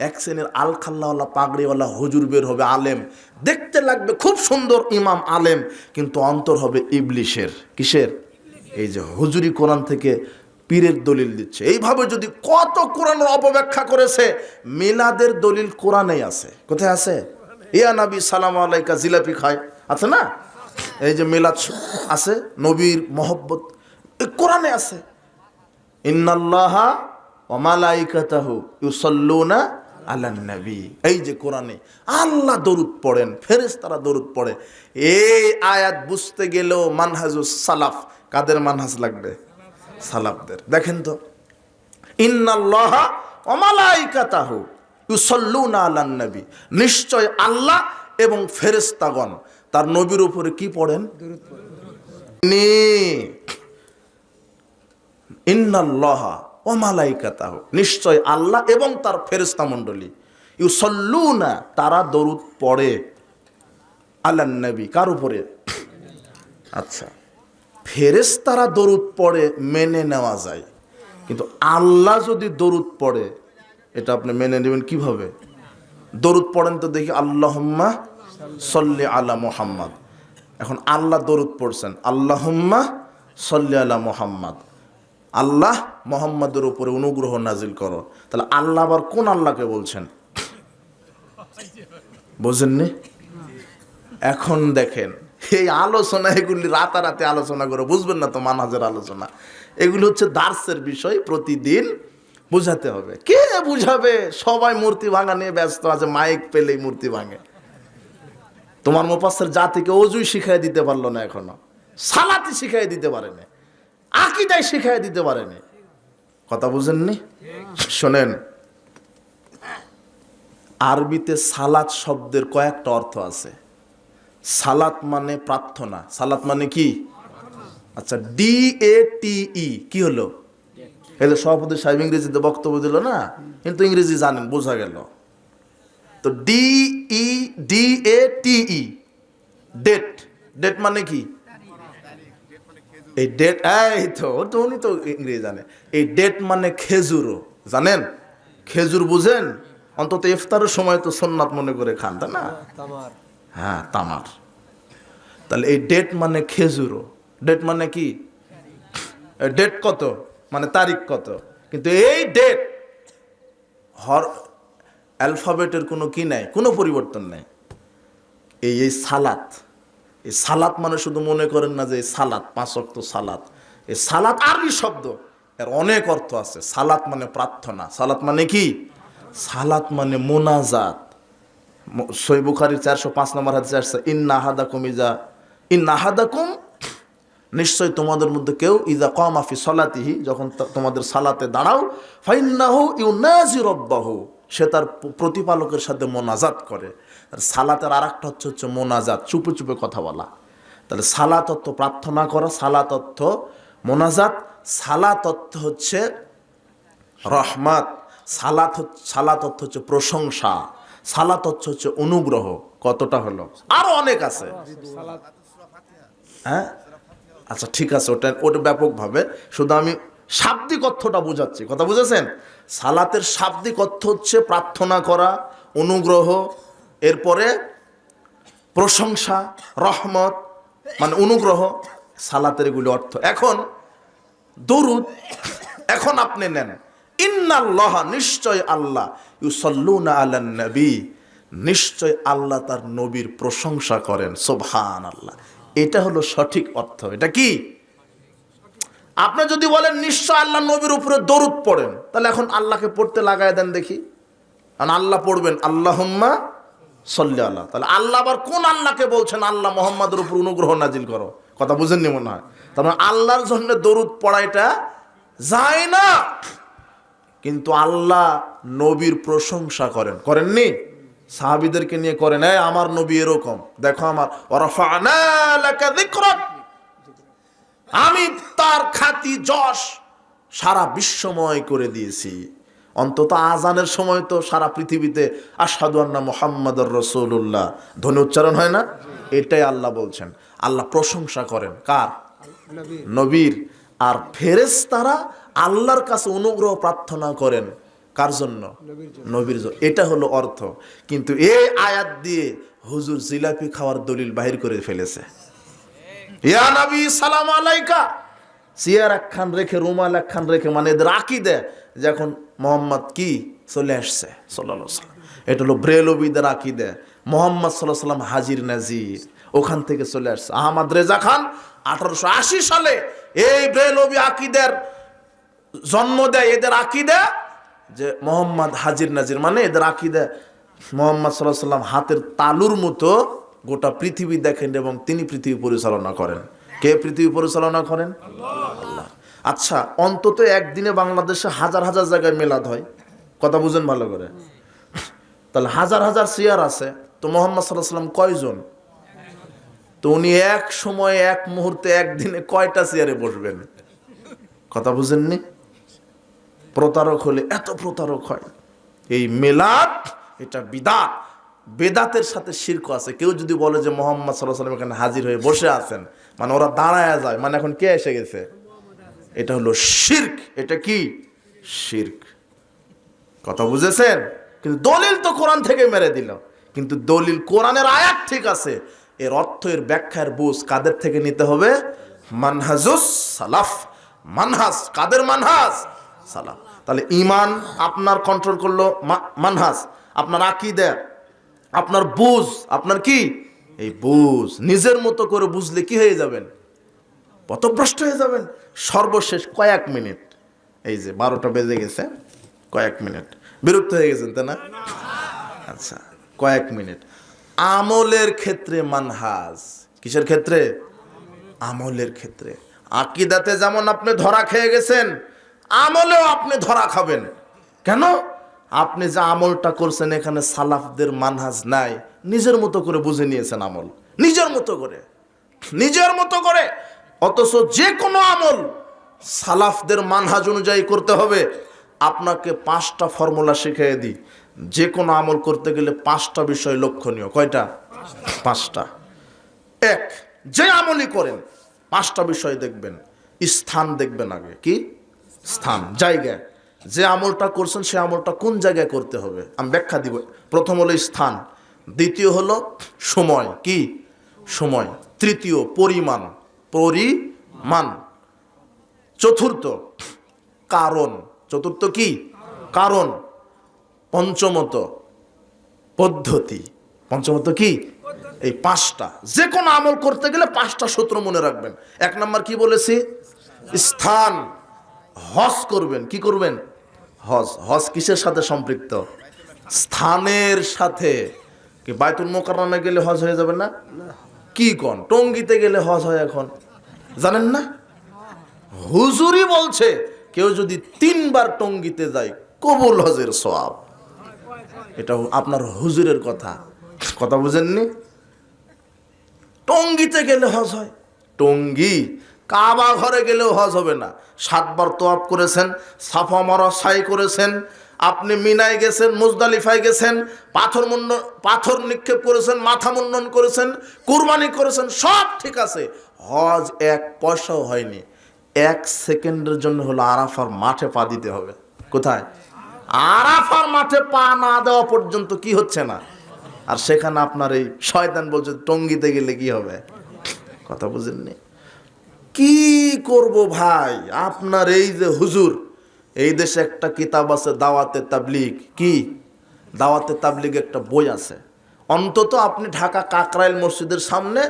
S1: এক শ্রেণীর আল খাল্লাওয়ালা পাগড়িওয়ালা হুজুর বের হবে, আলেম, দেখতে লাগবে খুব সুন্দর ইমাম আলেম, কিন্তু অন্তর হবে ইবলিশের। কিসের? এই যে হুজুরি কোরআন থেকে পীরের দলিল দিচ্ছে। এইভাবে যদি কত কোরআনের অপব্যাখ্যা করেছে। মিলাদের দলিল কোরআনেই আছে। কোথায় আছে? ইয়া নবী সালাম আলাইকা, জিলাপি খায়, আছে না? এই যে মিলাদ আছে, নবীর মহব্বত, কোরআনে আছে। ইন্নাল্লাহা ওয়া মালাইকাতাহু ইউসাল্লুনা আলান নবী, এই যে কোরআনে আল্লাহ দরুদ পড়েন, ফেরেশতারা দরুদ পড়ে। এই আয়াত বুঝতে গেলেও মানহাজুস সালাফ, কাদের মানহাজ লাগবে? সালাফদের। দেখেন তো, ইন্নাল্লাহা ওয়া মালাইকাতাহু ইউসাল্লুনা আলান নবী, নিশ্চয় আল্লাহ এবং ফেরেশতাগণ তার নবীর উপরে কি পড়েন? দরুদ পড়েন। ইন্নাল্লাহা ওয়া মালাইকাতাহু, নিশ্চয় আল্লাহ এবং তার ফেরেশতা মণ্ডলী, ইউসাল্লুনা, তারা দরুদ পড়ে, আলান নবী, কার উপরে? আচ্ছা, ফেরেশতারা দরুদ পড়ে মেনে নেওয়া যায়, কিন্তু আল্লাহ যদি দরুদ পড়ে, এটা আপনি মেনে নেবেন কিভাবে? দরুদ পড়েন তো দেখি, আল্লাহুম্মা সাল্লি আলা মুহাম্মাদ। এখন আল্লাহ দরুদ পড়ছেন, আল্লাহুম্মা সাল্লি আলা মুহাম্মাদ, আল্লাহ মুহাম্মাদের উপরে অনুগ্রহ নাজিল করো। তাহলে আল্লাহ আবার কোন আল্লাহকে বলছেন? বুঝেননি? এখন দেখেন, এই আলোচনা এগুলি রাতারাতি আলোচনা করে বুঝবেন না তো মানহাজের আলোচনা। এগুলি হচ্ছে দার্সের বিষয়, প্রতিদিন বুঝাতে হবে। কে বুঝাবে? সবাই মূর্তি ভাঙা নিয়ে ব্যস্ত আছে, মাইক পেলেই মূর্তি ভাঙে। তোমার মুফাসসির জাতিকে অজুই শিখাই দিতে পারলো না, এখনো সালাতি শিখাই দিতে পারেনি, আকীদাই শিখাই দিতে পারেনি। কথা বুঝেননি? শোনেন, আরবিতে সালাত শব্দের কয়েকটা অর্থ আছে। সালাত মানে প্রার্থনা। সালাত মানে কি? আচ্ছা, DATE কি হলো? এই যে সভাপতি সাহেব ইংরেজিতে বক্তব্য দিল না, কিন্তু ইংরেজি জানেন, বোঝা গেল। তো DATE, ডেট। ডেট মানে কি? এই ডেট, এই তো উনি তো ইংরেজি জানে। এই ডেট মানে খেজুরও জানেন? খেজুর বুঝেন? অন্তত ইফতারের সময় তো সুন্নাত মনে করে খান, তাই না?
S2: তামার।
S1: হ্যাঁ, তামার। তাহলে এই ডেট মানে খেজুরও। ডেট মানে কি? ডেট কত মানে তারিখ কত। কিন্তু এই ডেট অ্যালফাবেটের কোনো কি নাই, কোনো পরিবর্তন নাই। এই সালাত, এই সালাত মানে শুধু মনে করেন না যে এই সালাত 5 ওয়াক্ত সালাত। এই সালাত আরবি শব্দ, এর অনেক অর্থ আছে। সালাত মানে প্রার্থনা। সালাত মানে কি? সালাত মানে মোনাজাত। সহিহ বুখারীর 405 নম্বর হাদিসে আসছে, ইন্না আহাদাকুম, নিশ্চয় তোমাদের মধ্যে কেউ, ইযা কামা ফি সালাতিহি, যখন তোমাদের সালাতে দাঁড়াও, ফাইন্নাহু ইউনাজি রাব্বাহু, সে তার প্রতিপালকের সাথে মোনাজাত করে। আর সালাতের আরেকটা হচ্ছে মোনাজাত, চুপে চুপে কথা বলা। তাহলে সালাত অর্থ প্রার্থনা করা, সালাত অর্থ মোনাজাত, সালাত অর্থ হচ্ছে রহমত, সালাত অর্থ হচ্ছে প্রশংসা, সালাত অর্থ হচ্ছে অনুগ্রহ। কতটা হলো? আরো অনেক আছে। হ্যাঁ, আচ্ছা ঠিক আছে, ওটা ব্যাপকভাবে, শুধু আমি শাব্দিক অর্থটা বোঝাচ্ছি। কথা বুঝেছেন? সালাতের শাব্দিক অর্থ হচ্ছে প্রার্থনা করা, অনুগ্রহ, এরপরে প্রশংসা, রহমত মানে অনুগ্রহ, সালাতের এগুলি অর্থ। এখন দরুদ, এখন আপনি নেন, ইন্নাল্লাহ, নিশ্চয় আল্লাহ, ইউসাল্লুনা আলান নবী, নিশ্চয় আল্লাহ তার নবীর প্রশংসা করেন। সুবহানাল্লাহ, এটা হলো সঠিক অর্থ। এটা কি? আপনি যদি বলেন নিশ্চয় আল্লাহ নবীর উপরে দরুদ পড়েন, তাহলে এখন আল্লাহকে পড়তে লাগায় দেন দেখি। কারণ আল্লাহ পড়বেন আল্লাহুম্মা সাল্লি আলা, তাহলে আল্লাহ আবার কোন আল্লাহকে বলছেন আল্লাহ মুহাম্মাদের উপর অনুগ্রহ নাজিল করো? কথা বুঝেননি মনে হয়। তার মানে আল্লাহর জন্য দরুদ পড়াইটা যায় না, কিন্তু আল্লাহ নবীর প্রশংসা করেন। করেননি? সাহাবীদেরকে নিয়ে করেন, এই আমার নবী এরকম, দেখো আমার, ওয়ারাফা'না লাকা যিকরাক, আমি তার খ্যাতি যশ সারা বিশ্বময় করে দিয়েছি। অন্তত আজানের সময় তো সারা পৃথিবীতে আশহাদু আন্না মুহাম্মাদুর রাসূলুল্লাহ ধ্বনি উচ্চারণ হয় না? এটাই আল্লাহ বলছেন। আল্লাহ প্রশংসা করেন কার? নবীর। আর ফেরেশতারা আল্লাহর কাছে অনুগ্রহ প্রার্থনা করেন কার জন্য? নবীর জন্য। এটা হলো অর্থ। কিন্তু এই আয়াত দিয়ে হুজুর জিলাপি খাওয়ার দলিল বাহির করে ফেলেছে। ইয়া নবী সালাম আলাইকা, চেয়ার একখান রেখে, রুমাল একখান রেখে, মানে এদের আকীদা যে এখন মোহাম্মদ কি চলে আসছে সাল্লাল্লাহু আলাইহি ওয়াসাল্লাম। এটা হলো ব্রেলভিদের আকীদা। মোহাম্মদ সাল্লাল্লাহু আলাইহি ওয়াসাল্লাম হাজির নাজির, ওখান থেকে চলে আসছে। আহমদ রেজা খান 1880 সালে এই ব্রেলভি আকীদার জন্ম দেয়। এদের আকীদা যে মোহাম্মদ হাজির নাজির, মানে এদের আকীদা মোহাম্মদ সাল্লাল্লাহু আলাইহি ওয়াসাল্লাম হাতের তালুর মতো গোটা পৃথিবী দেখেন এবং তিনি পৃথিবী পরিচালনা করেন। কে পৃথিবী পরিচালনা করেন? আল্লাহ। আচ্ছা, অন্তত একদিনে বাংলাদেশে হাজার হাজার জায়গায় মিলাদ হয়। কথা বুঝেন ভালো করে। তাহলে হাজার হাজার চেয়ার আছে, তো মোহাম্মদ সাল্লাল্লাহু আলাইহি ওয়াসাল্লাম কয়জন? তো উনি এক সময়, এক মুহূর্তে, একদিনে কয়টা চেয়ারে বসবেন? কথা বুঝেননি? প্রতারক হলে এত প্রতারক হয়। এই মিলাদ এটা বিদআত, বেদাতের সাথে শিরক আছে। কেউ যদি বলে যে মোহাম্মদ সাল্লাল্লাহু আলাইহি ওয়াসাল্লাম এখানে হাজির হয়ে বসে আছেন, মানে ওরা দাঁড়ায় যায়, মানে এখন কে এসে গেছে, এটা হলো শিরক। এটা কি? শিরক। কথা বুঝেছেন? কিন্তু দলিল তো কোরআন থেকে মেরে দিল। কিন্তু দলিল কোরআনের আয়াত ঠিক আছে, এর অর্থ, এর ব্যাখ্যার বুঝ কাদের থেকে নিতে হবে? মানহাজুস সালাফ। মানহাজ কাদের? মানহাজ সালাফ। তাহলে ঈমান আপনার কন্ট্রোল করলো মানহাজ, আপনার আকীদা, আপনার বুঝ, আপনার কি এই বুঝ, নিজের মতো করে বুঝলে কি হয়ে যাবেন? পথভ্রষ্ট হয়ে যাবেন। সর্বশেষ কয়েক মিনিট, এই যে 12টা বেজে গেছে, কয়েক মিনিট বিরক্ত হয়ে গেছেন তাই না? আচ্ছা, কয়েক মিনিট আমলের ক্ষেত্রে মানহাজ। কিসের ক্ষেত্রে? আমলের ক্ষেত্রে। আকীদাতে যেমন আপনি ধরা খেয়ে গেছেন, আমলেও আপনি ধরা খাবেন। কেন? আপনি যে আমলটা করছেন এখানে সালাফদের মানহাজ নাই, নিজের মতো করে বুঝে নিয়েছেন আমল, নিজের মতো করে, নিজের মতো করে। অথচ যে কোনো আমল সালাফদের মানহাজ অনুযায়ী করতে হবে। আপনাকে 5টা ফর্মুলা শিখিয়ে দিই, যে কোনো আমল করতে গেলে 5টা বিষয় লক্ষণীয়। কয়টা? 5টা। এক, যে আমলই করেন 5টা বিষয় দেখবেন। স্থান দেখবেন আগে। কি স্থান? জায়গা। যে আমলটা করছেন সে আমলটা কোন জায়গায় করতে হবে আমি ব্যাখ্যা দিব। প্রথম হলো স্থান, দ্বিতীয় হলো সময়। কি সময়? তৃতীয় পরিমাণ, পরিমাণ। চতুর্থ কারণ, চতুর্থ কি কারণ। পঞ্চমত পদ্ধতি, পঞ্চমত কি? এই 5টা। যে কোনো আমল করতে গেলে 5টা সূত্র মনে রাখবেন। 1 নাম্বার কি বলেছি? স্থান। হজ করবেন, কি করবেন? হজ। হজ কিসের সাথে সম্পৃক্ত? স্থানের সাথে। কি বাইতুল মোকাররমে গেলে হজ হয়ে যাবে না? কি কোন টঙ্গিতে গেলে হজ হয় এখন, জানেন না? হুজুরি বলছে কেউ যদি 3বার টঙ্গিতে যায় কবুল হজের সওয়াব। এটা আপনার হুজুরের কথা, কথা বুঝেননি? টঙ্গিতে গেলে হজ হয়। টঙ্গি কাবা ঘরে গেলেও হজ হবে না। 7বার তোয়াফ করেছেন, সাফা মারওয়া সাই করেছেন, আপনি মিনায় গেছেন, মুজদালিফায় গেছেন, পাথর নিক্ষেপ করেছেন, মাথা মুন্ডন করেছেন, কুরবানি করেছেন, সব ঠিক আছে। হজ 1 পয়সাও হয়নি। 1 সেকেন্ডের জন্য হলো আরাফার মাঠে পা দিতে হবে। কোথায়? আরাফার মাঠে পা না দেওয়া পর্যন্ত কি হচ্ছে না। আর সেখানে আপনার এই শয়তান বলছে টঙ্গিতে গেলে কি হবে। কথা বুঝেননি? কি করব ভাই, আপনার এই যে হুজুর, এই দেশে একটা কিতাব আছে দাওয়াতে তাবলিগ। কি দাওয়াতে তাবলিগ একটা বই আছে। অন্তত আপনি ঢাকা কাকরাইল মসজিদের সামনে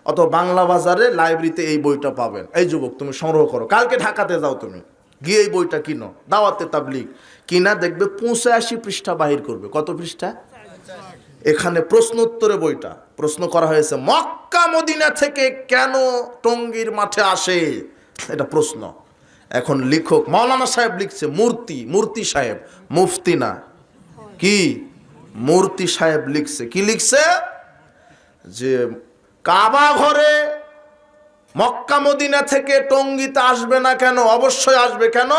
S1: অথবা বাংলা বাজারে লাইব্রেরিতে এই বইটা পাবেন। এই যুবক তুমি সংগ্রহ করো, কালকে ঢাকাতে যাও, তুমি গিয়ে এই বইটা কিনো, দাওয়াতে তাবলিগ। কিনা দেখবে 85 পৃষ্ঠা বাহির করবে। কত পৃষ্ঠা? এখানে প্রশ্ন উত্তরে বইটা প্রশ্ন করা হয়েছে, মক্কা মদিনা থেকে কেন টঙ্গীর মাঠে আসে, এটা প্রশ্ন। এখন লেখক মাওলানা সাহেব লিখছে, মূর্তি সাহেব, মুফতি না, কি মূর্তি সাহেব লিখছে। কি লিখছে? যে কাবা ঘরে মক্কা মদিনা থেকে টঙ্গীতে আসবে না কেন? অবশ্যই আসবে। কেন?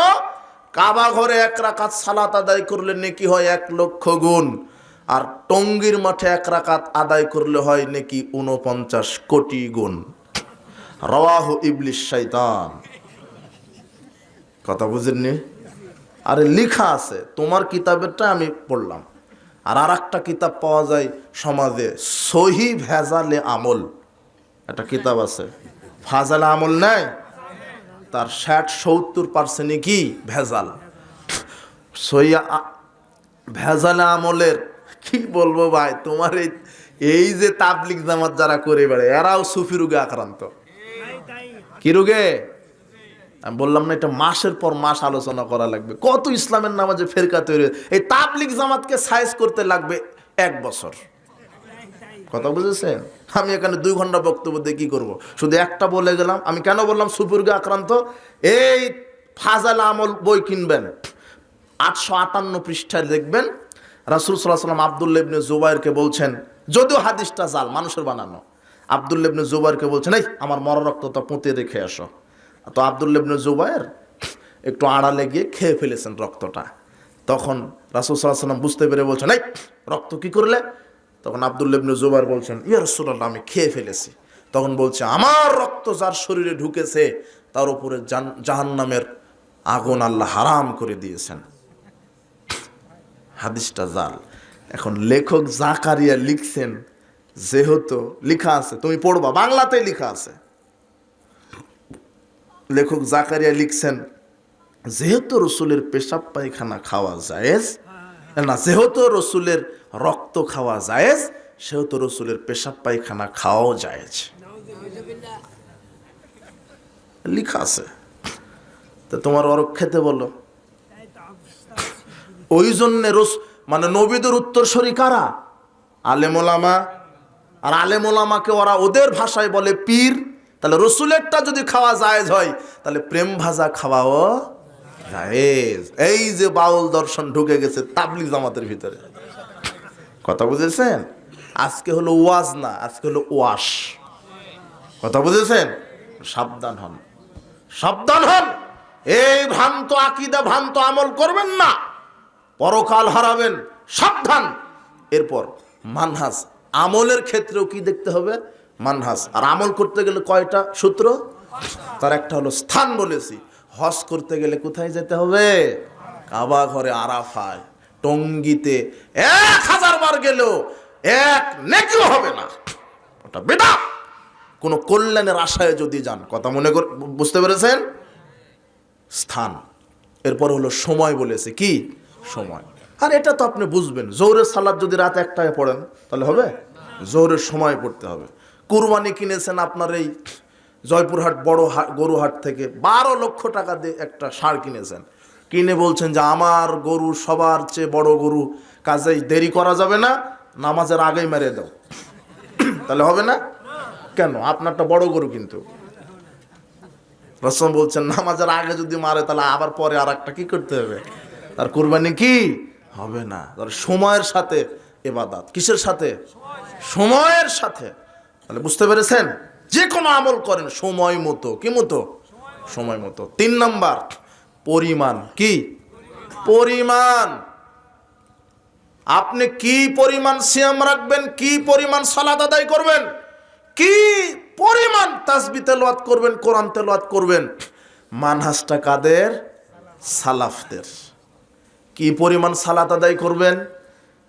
S1: কাবা ঘরে 1 রাকাত সালাত আদায় করলে নেকি হয় 1 লক্ষ গুণ, আর টঙ্গীর মাঠে 1 রাকাত আদায় করলে হয় নেকি 49 কোটি গুণ। রাওয়াহু ইবলিস শয়তান। কথা বুঝেননি? আরে লেখা আছে, তোমার কিতাবেরটা আমি পড়লাম। আর একটা কিতাব পাওয়া যায় সমাজে, সহি ভেজালে আমল, একটা কিতাব আছে। ফাজালে আমল নাই, তার 60-70% কি ভেজাল। সহি ভেজালে আমলের কি বলবো ভাই, তোমার এই যে তাবলিগ জামাত যারা করে বেড়ে, এরাও সুফি রোগে আক্রান্ত। কি রোগে? আমি বললাম না, এটা মাসের পর মাস আলোচনা করা লাগবে। কত ইসলামের নামাজে ফেরকা তৈরি, এই তাবলিগ জামাতকে সাইজ করতে লাগবে 1 বছর। কথা বুঝেছেন? আমি এখানে 2 ঘন্টা বক্তব্য দিয়ে কি করবো? শুধু একটা বলে গেলাম। আমি কেন বললাম সুফি রোগে আক্রান্ত? এই ফাজাল আমল বই কিনবেন, 858 পৃষ্ঠায় দেখবেন রাসূল সাল্লাল্লাহু আলাইহি ওয়াসাল্লাম আব্দুল্লাহ ইবনে জুবাইরকে বলছেন, যদিও হাদিসটা জাল, মানুষের বানানো, আব্দুল্লাহ ইবনে জুবাইরকে বলছেন, এই আমার মরা রক্তটা পুঁতে রেখে আসো। তো আব্দুল্লাহ ইবনে জুবাইর একটু আড়ালে গিয়ে খেয়ে ফেলেছেন রক্তটা। তখন রাসূল সাল্লাল্লাহু আলাইহি ওয়াসাল্লাম বুঝতে পেরে বলছেন, এই রক্ত কি করলে? তখন আব্দুল্লাহ ইবনে জুবাইর বলছেন, ইয়া রাসূলুল্লাহ, আমি খেয়ে ফেলেছি। তখন বলছে, আমার রক্ত যার শরীরে ঢুকেছে তার উপরে জাহান্নামের আগুন আল্লাহ হারাম করে দিয়েছেন। হাদিসটা জাল। এখন লেখক জাকারিয়া লিখছেন, যেহেতু লেখা আছে, তুমি পড়বা, বাংলাতেই লেখা আছে। লেখক জাকারিয়া লিখছেন, যেহেতু রসুলের পেশাব পায়খানা খাওয়া জায়েজ না, যেহেতু রসুলের রক্ত খাওয়া জায়েজ, সেও তো রসুলের পেশাব পায়খানা খাওয়াও জায়েজ, লিখা আছে। তো তোমার অরক খেতে বলো। ওই জন্য মানে নবীদের উত্তরসূরি কারা? আলেম ওলামা। আর আলেম ওলামাকে ওরা ওদের ভাষায় বলে পীর। তাহলে রসুলেরটা যদি খাওয়া জায়েজ হয়, তাহলে প্রেম ভাজা খাওয়াও জায়েজ। এই যে বাউল দর্শন ঢুকে গেছে তাবলিগ জামাতের ভিতরে, কথা বুঝেছেন? আজকে হলো ওয়াজ না, আজকে হলো ওয়াশ, কথা বুঝেছেন? সাবধান হন, সাবধান হন। এই ভ্রান্ত আকীদা, ভ্রান্ত আমল করবেন না, পরকাল হারাবেন, সাবধান। এরপর মানহাজ, আমলের ক্ষেত্রেও কি দেখতে হবে? মানহাজ। আর আমল করতে গেলে কয়টা সূত্র? তার একটা হলো স্থান বলেছি। হজ করতে গেলে কোথায় যেতে হবে? কাবা ঘরে, আরাফায়, টঙ্গিতে 1000 বার গেলেও এক নেকিও হবে না, ওটা বেদাত। কোনো কল্যাণের আশায় যদি যান, কথা মনে করে বুঝতে পেরেছেন? স্থান। এরপর হলো সময় বলেছে, কি সময়। আর এটা তো আপনি বুঝবেন, জোহরের সালাত যদি রাত 1টায় পড়েন তাহলে হবে? জোহরের সময় পড়তে হবে। কুরবানি কিনেছেন আপনার এই জয়পুরহাট বড় গরুহাট থেকে, 12 লক্ষ টাকা দিয়ে একটা ষাঁড় কিনেছেন, কিনে বলছেন যে আমার গরু সবার চেয়ে বড় গরু, কাজেই দেরি করা যাবে না, নামাজের আগেই মেরে দাও। তাহলে হবে না কেন? আপনারটা বড় গরু, কিন্তু রাসূল বলছেন নামাজের আগে যদি মারে তাহলে আবার পরে আর একটা কি করতে হবে, তার কুরবানি কি হবে না। তার সময়ের সাথে ইবাদত, কিসের সাথে? সময়ের সাথে। তাহলে বুঝতে পেরেছেন? যে কোনো আমল করেন সময় মতো, কি মতো? সময় মতো। 3 নাম্বার পরিমাণ। কি পরিমাণ? আপনি কি পরিমাণ সিয়াম রাখবেন, কি পরিমাণ সালাত আদায় করবেন, কি পরিমাণ তাসবিহ তেলাওয়াত করবেন, কোরআন তেলাওয়াত করবেন, মানহাজটা কাদের? সালাফদের। কি পরিমাণ সালাত আদায় করবেন?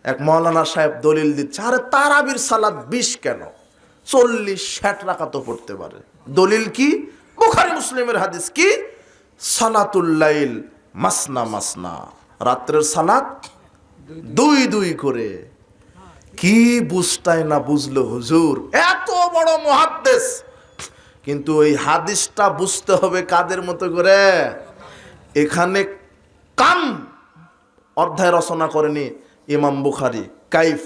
S1: এক মাওলানা সাহেব দলিল দিচ্ছে, আরে তারাবির সালাত 20 কেন, 40-60 রাকাতও পড়তে পারে। দলিল কি? বুখারী মুসলিমের হাদিস। কি? সালাতুল লাইল মাসনা মাসনা, রাত্রের সালাত 2 করে। কি বুঝতাই না বুঝলো হুজুর, এত বড় মুহাদ্দিস, কিন্তু এই হাদিসটা বুঝতে হবে কাদের মতো করে? এখানে কাম অধ্যায় রচনা করেনি ইমাম বুখারী, কাইফ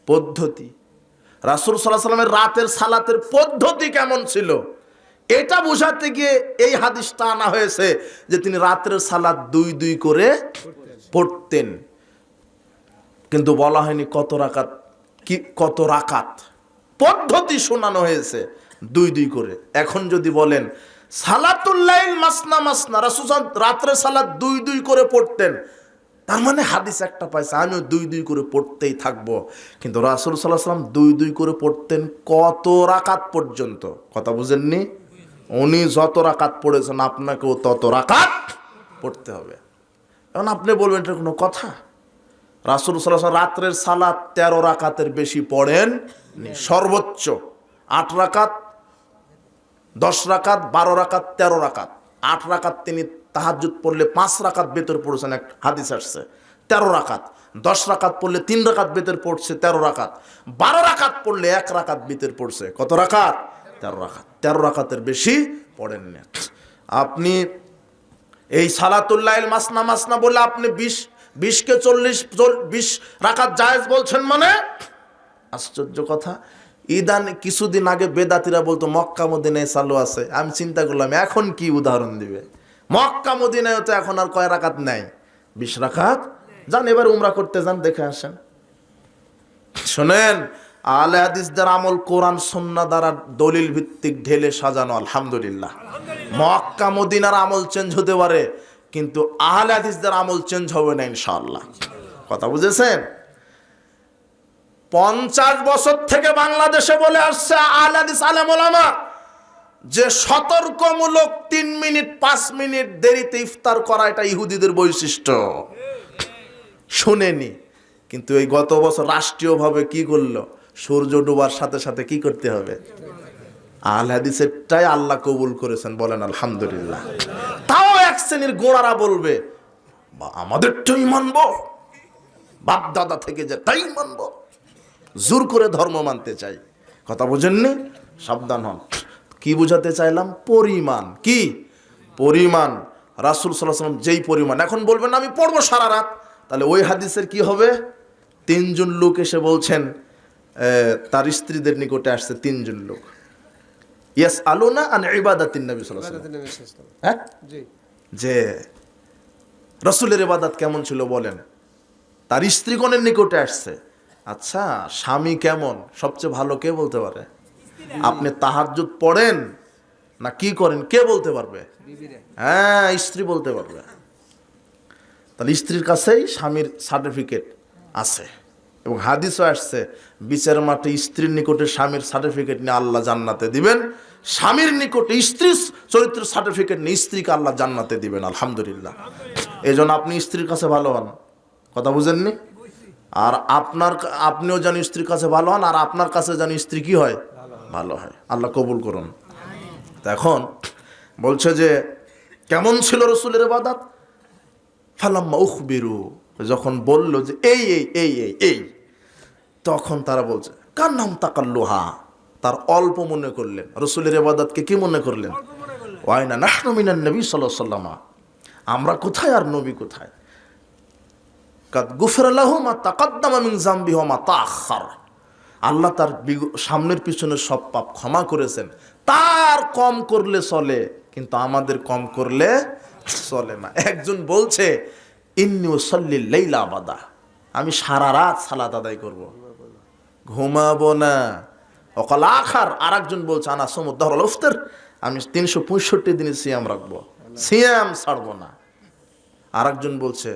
S1: পদ্ধতি, রাসূল সাল্লাল্লাহু আলাইহি ওয়াসাল্লামের রাতের সালাতের পদ্ধতি কেমন ছিল এটা বোঝাতে গিয়ে এই হাদিসটা আনা হয়েছে যে তিনি রাতের সালাত 2 করে পড়তেন, কিন্তু বলা হয়নি কত রাকাত, কি কত রাকাত। পদ্ধতি শোনানো হয়েছে 2 করে। এখন যদি বলেন সালাতুল লাইল মাসনা মাসনা, রাসূল রাতের সালাত 2 করে পড়তেন, তার মানে হাদিস একটা পাইছে আমিও 2 করে পড়তেই থাকবো। কিন্তু রাসূল সাল্লাল্লাহু আলাইহি ওয়াসাল্লাম 2 করে পড়তেন কত রাকাত পর্যন্ত, কথা বুঝেননি? উনি যত রাকাত পড়েছেন আপনাকেও তত রাকাত পড়তে হবে। এখন আপনি বলবেন এটা কোনো কথা? রাসূল সাল্লাল্লাহু আলাইহি ওয়াসাল্লাম রাত্রের সালাত 13 রাকাতের বেশি পড়েন, সর্বোচ্চ 8 রাকাত, 10 রাকাত, 12 রাকাত, 13 রাকাত। 8 রাকাত তিনি তাহাজ্জুদ পড়লে 5 রাকাত বেতর পড়েছেন, এক হাদিস আসছে 13 রাকাত। 10 রাকাত পড়লে 3 রাকাত বেতর পড়ছে 13 রাকাত। 12 রাকাত পড়লে 1 রাকাত বেতর পড়ছে কত রাকাত? 13 রাকাত। 13 রাকাতের বেশি পড়েন না আপনি। এই সালাতুল লাইল মাসনা মাসনা বলে আপনি 20 কে 20 রাকাত জায়েজ বলছেন, মানে আশ্চর্য কথা। ইদান কিছুদিন আগে বেদাতিরা বলতো মক্কা মদিনায় চালু আছে, আমি চিন্তা করলাম এখন কি উদাহরণ দিবে। মক্কা মদিনায় তো এখন আর কয় রাকাত নাই, 20 রাকাত। যান এবার উমরা করতে যান, দেখে আসেন। শোনেন, আহলে হাদিসদের আমল কোরআন সুন্নাহ দ্বারা দলিল ভিত্তিক ঢেলে সাজানো, আলহামদুলিল্লাহ। মক্কা মদিনার আমল চেঞ্জ হতে পারে, কিন্তু আহলে হাদিসদের আমল চেঞ্জ হবে না ইনশাআল্লাহ, কথা বুঝেছেন? 50 বছর থেকে বাংলাদেশে বলে আসছে আহলে হাদিস আলেম ওলামা যে সতর্কমূলক 3 মিনিট 5 মিনিট দেরিতে ইফতার করা এটা ইহুদিদের বৈশিষ্ট্য। শুনেনি, কিন্তু এই গত বছর রাষ্ট্রীয়ভাবে কি করলো, সূর্য ডোবার সাথে সাথে কি করতে হবে? আহলে হাদিসেরটাই আল্লাহ কবুল করেছেন, বলেন আলহামদুলিল্লাহ। তাও এক শ্রেণীর গোঁড়ারা বলবে আমাদেরটাই মানবো, বাপ দাদা থেকে যে তাই মানবো। জোর করে ধর্ম মানতে চাই। কথা বোঝেননি? সাবধান হন। কি বুঝাতে চাইলাম? পরিমাণ। কি পরিমাণ? রাসূল সাল্লাল্লাহু আলাইহি ওয়াসাল্লাম যেই পরিমাণ, এখন বলবেন না আমি পড়বো সারা রাত, তাহলে ওই হাদিসের কি হবে? তিনজন লোক এসে বলছেন, তার স্ত্রীদের নিকটে আসছে তিনজন লোক, ইয়াস আলুনা আন ইবাদাতিন নবী সাল্লাল্লাহু আলাইহি
S2: ইবাদতের
S1: ওয়াসাল্লাম,
S2: নবী সাল্লাল্লাহু আলাইহি ওয়াসাল্লাম।
S1: হ্যাঁ,
S2: জি।
S1: যে রসুলের ইবাদত কেমন ছিল বলেন। তার স্ত্রীগণের নিকটে আসছে। আচ্ছা, স্বামী কেমন সবচেয়ে ভালো কে বলতে পারে? আপনি তাহাজ্জুদ পড়েন না কি করেন, কে বলতে পারবে?
S2: বিবিরে।
S1: হ্যাঁ, স্ত্রী বলতে পারবে। তাহলে স্ত্রীর কাছেই স্বামীর সার্টিফিকেট আছে, এবং হাদিসও আসছে বিচার মাঠে স্ত্রীর নিকটে স্বামীর সার্টিফিকেট নিয়ে আল্লাহ জান্নাতে দিবেন, স্বামীর নিকটে স্ত্রীর চরিত্রের সার্টিফিকেট নিয়ে স্ত্রীকে আল্লাহ জান্নাতে দিবেন। আলহামদুলিল্লাহ। এই জন্য আপনি স্ত্রীর কাছে ভালো হন। কথা বুঝেননি? আর আপনিও জানি স্ত্রীর কাছে ভালো হন, আর আপনার কাছে জানি স্ত্রী কি হয়? ভালো হয়। আল্লাহ কবুল করুন। তো এখন বলছে যে কেমন ছিল রসুলের ইবাদত? ফালাম্মা উখবিরু, যখন বলল যে এই এই এই এই এই, তখন তারা বলছে কান্নাম তাকাল্লুহা, তার অল্প মনে করলেন। রসুলের ইবাদতকে কি মনে করলেন? ওয়াইনা নাহনু মিনান নবী সাল্লাল্লাহু আলাইহি ওয়াসাল্লাম, আমরা কোথায় আর নবী কোথায়? কাদ গুফিরা লাহু মা তাকাদ্দামা মিন যামবিহি ওয়া মা তাআখার, আল্লাহ তার সামনের পিছনের সব পাপ ক্ষমা করেছেন। তার কম করলে চলে, কিন্তু আমাদের কম করলে চলে না। একজন বলছে ইন্নী উসাল্লিল লাইলা আবাদা, আমি সারা রাত সালাত আদায় করব, ঘুমাবো না। অকাল আখার, আর একজন বলছে আনা সমুদ্দাহুল ইফতার, আমি 365 দিনে সিয়াম রাখবো, সিয়াম ছাড়বো না। আর একজন বলছে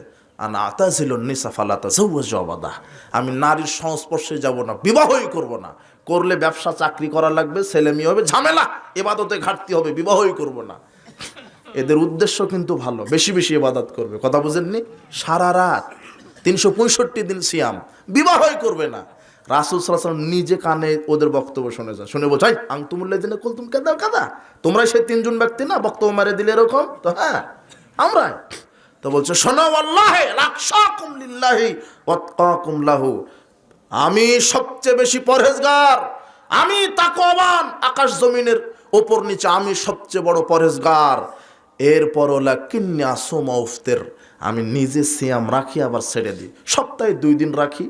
S1: আনা আতাজিলুন নিসা ফালা তাযাওয়াজু আবাদা, আমি নারীর সংস্পর্শে যাব না, বিবাহই করব না। করলে ব্যবসা চাকরি করা লাগবে, ছেলে মেয়ে হবে, ঝামেলা, ইবাদতে ঘাটতি হবে, বিবাহই করব না। এদের উদ্দেশ্য কিন্তু ভালো, বেশি বেশি ইবাদত করবে। কথা বুঝেননি? সারা রাত 365 দিন সিয়াম, বিবাহই করবে না। রাসূল সাল্লাল্লাহু আলাইহি ওয়াসাল্লাম নিজে কানে ওদের বক্তব্য শুনেছেন, শুনে বলছে আনতুমুল্লাযিনা কুলতুম কাদা কাদা, তোমরা সেই তিনজন ব্যক্তি না বক্তব্য মারে দিলে এরকম? তো হ্যাঁ, আমরা। তো বলছে শোনো, আল্লাহি লাকশাকুম লিল্লাহি ওয়াতকাকুম লাহু, আমি সবচেয়ে বেশি পরহেজগার, আমি তাকওয়াবান, আকাশ জমিনের উপর নিচে আমি সবচেয়ে বড় পরহেজগার। এরপর লাকিন্নী আসুমা উফতির, আমি নিজে সিয়াম রাখি আবার ছেড়ে দিই, সপ্তাহে 2 দিন রাখি,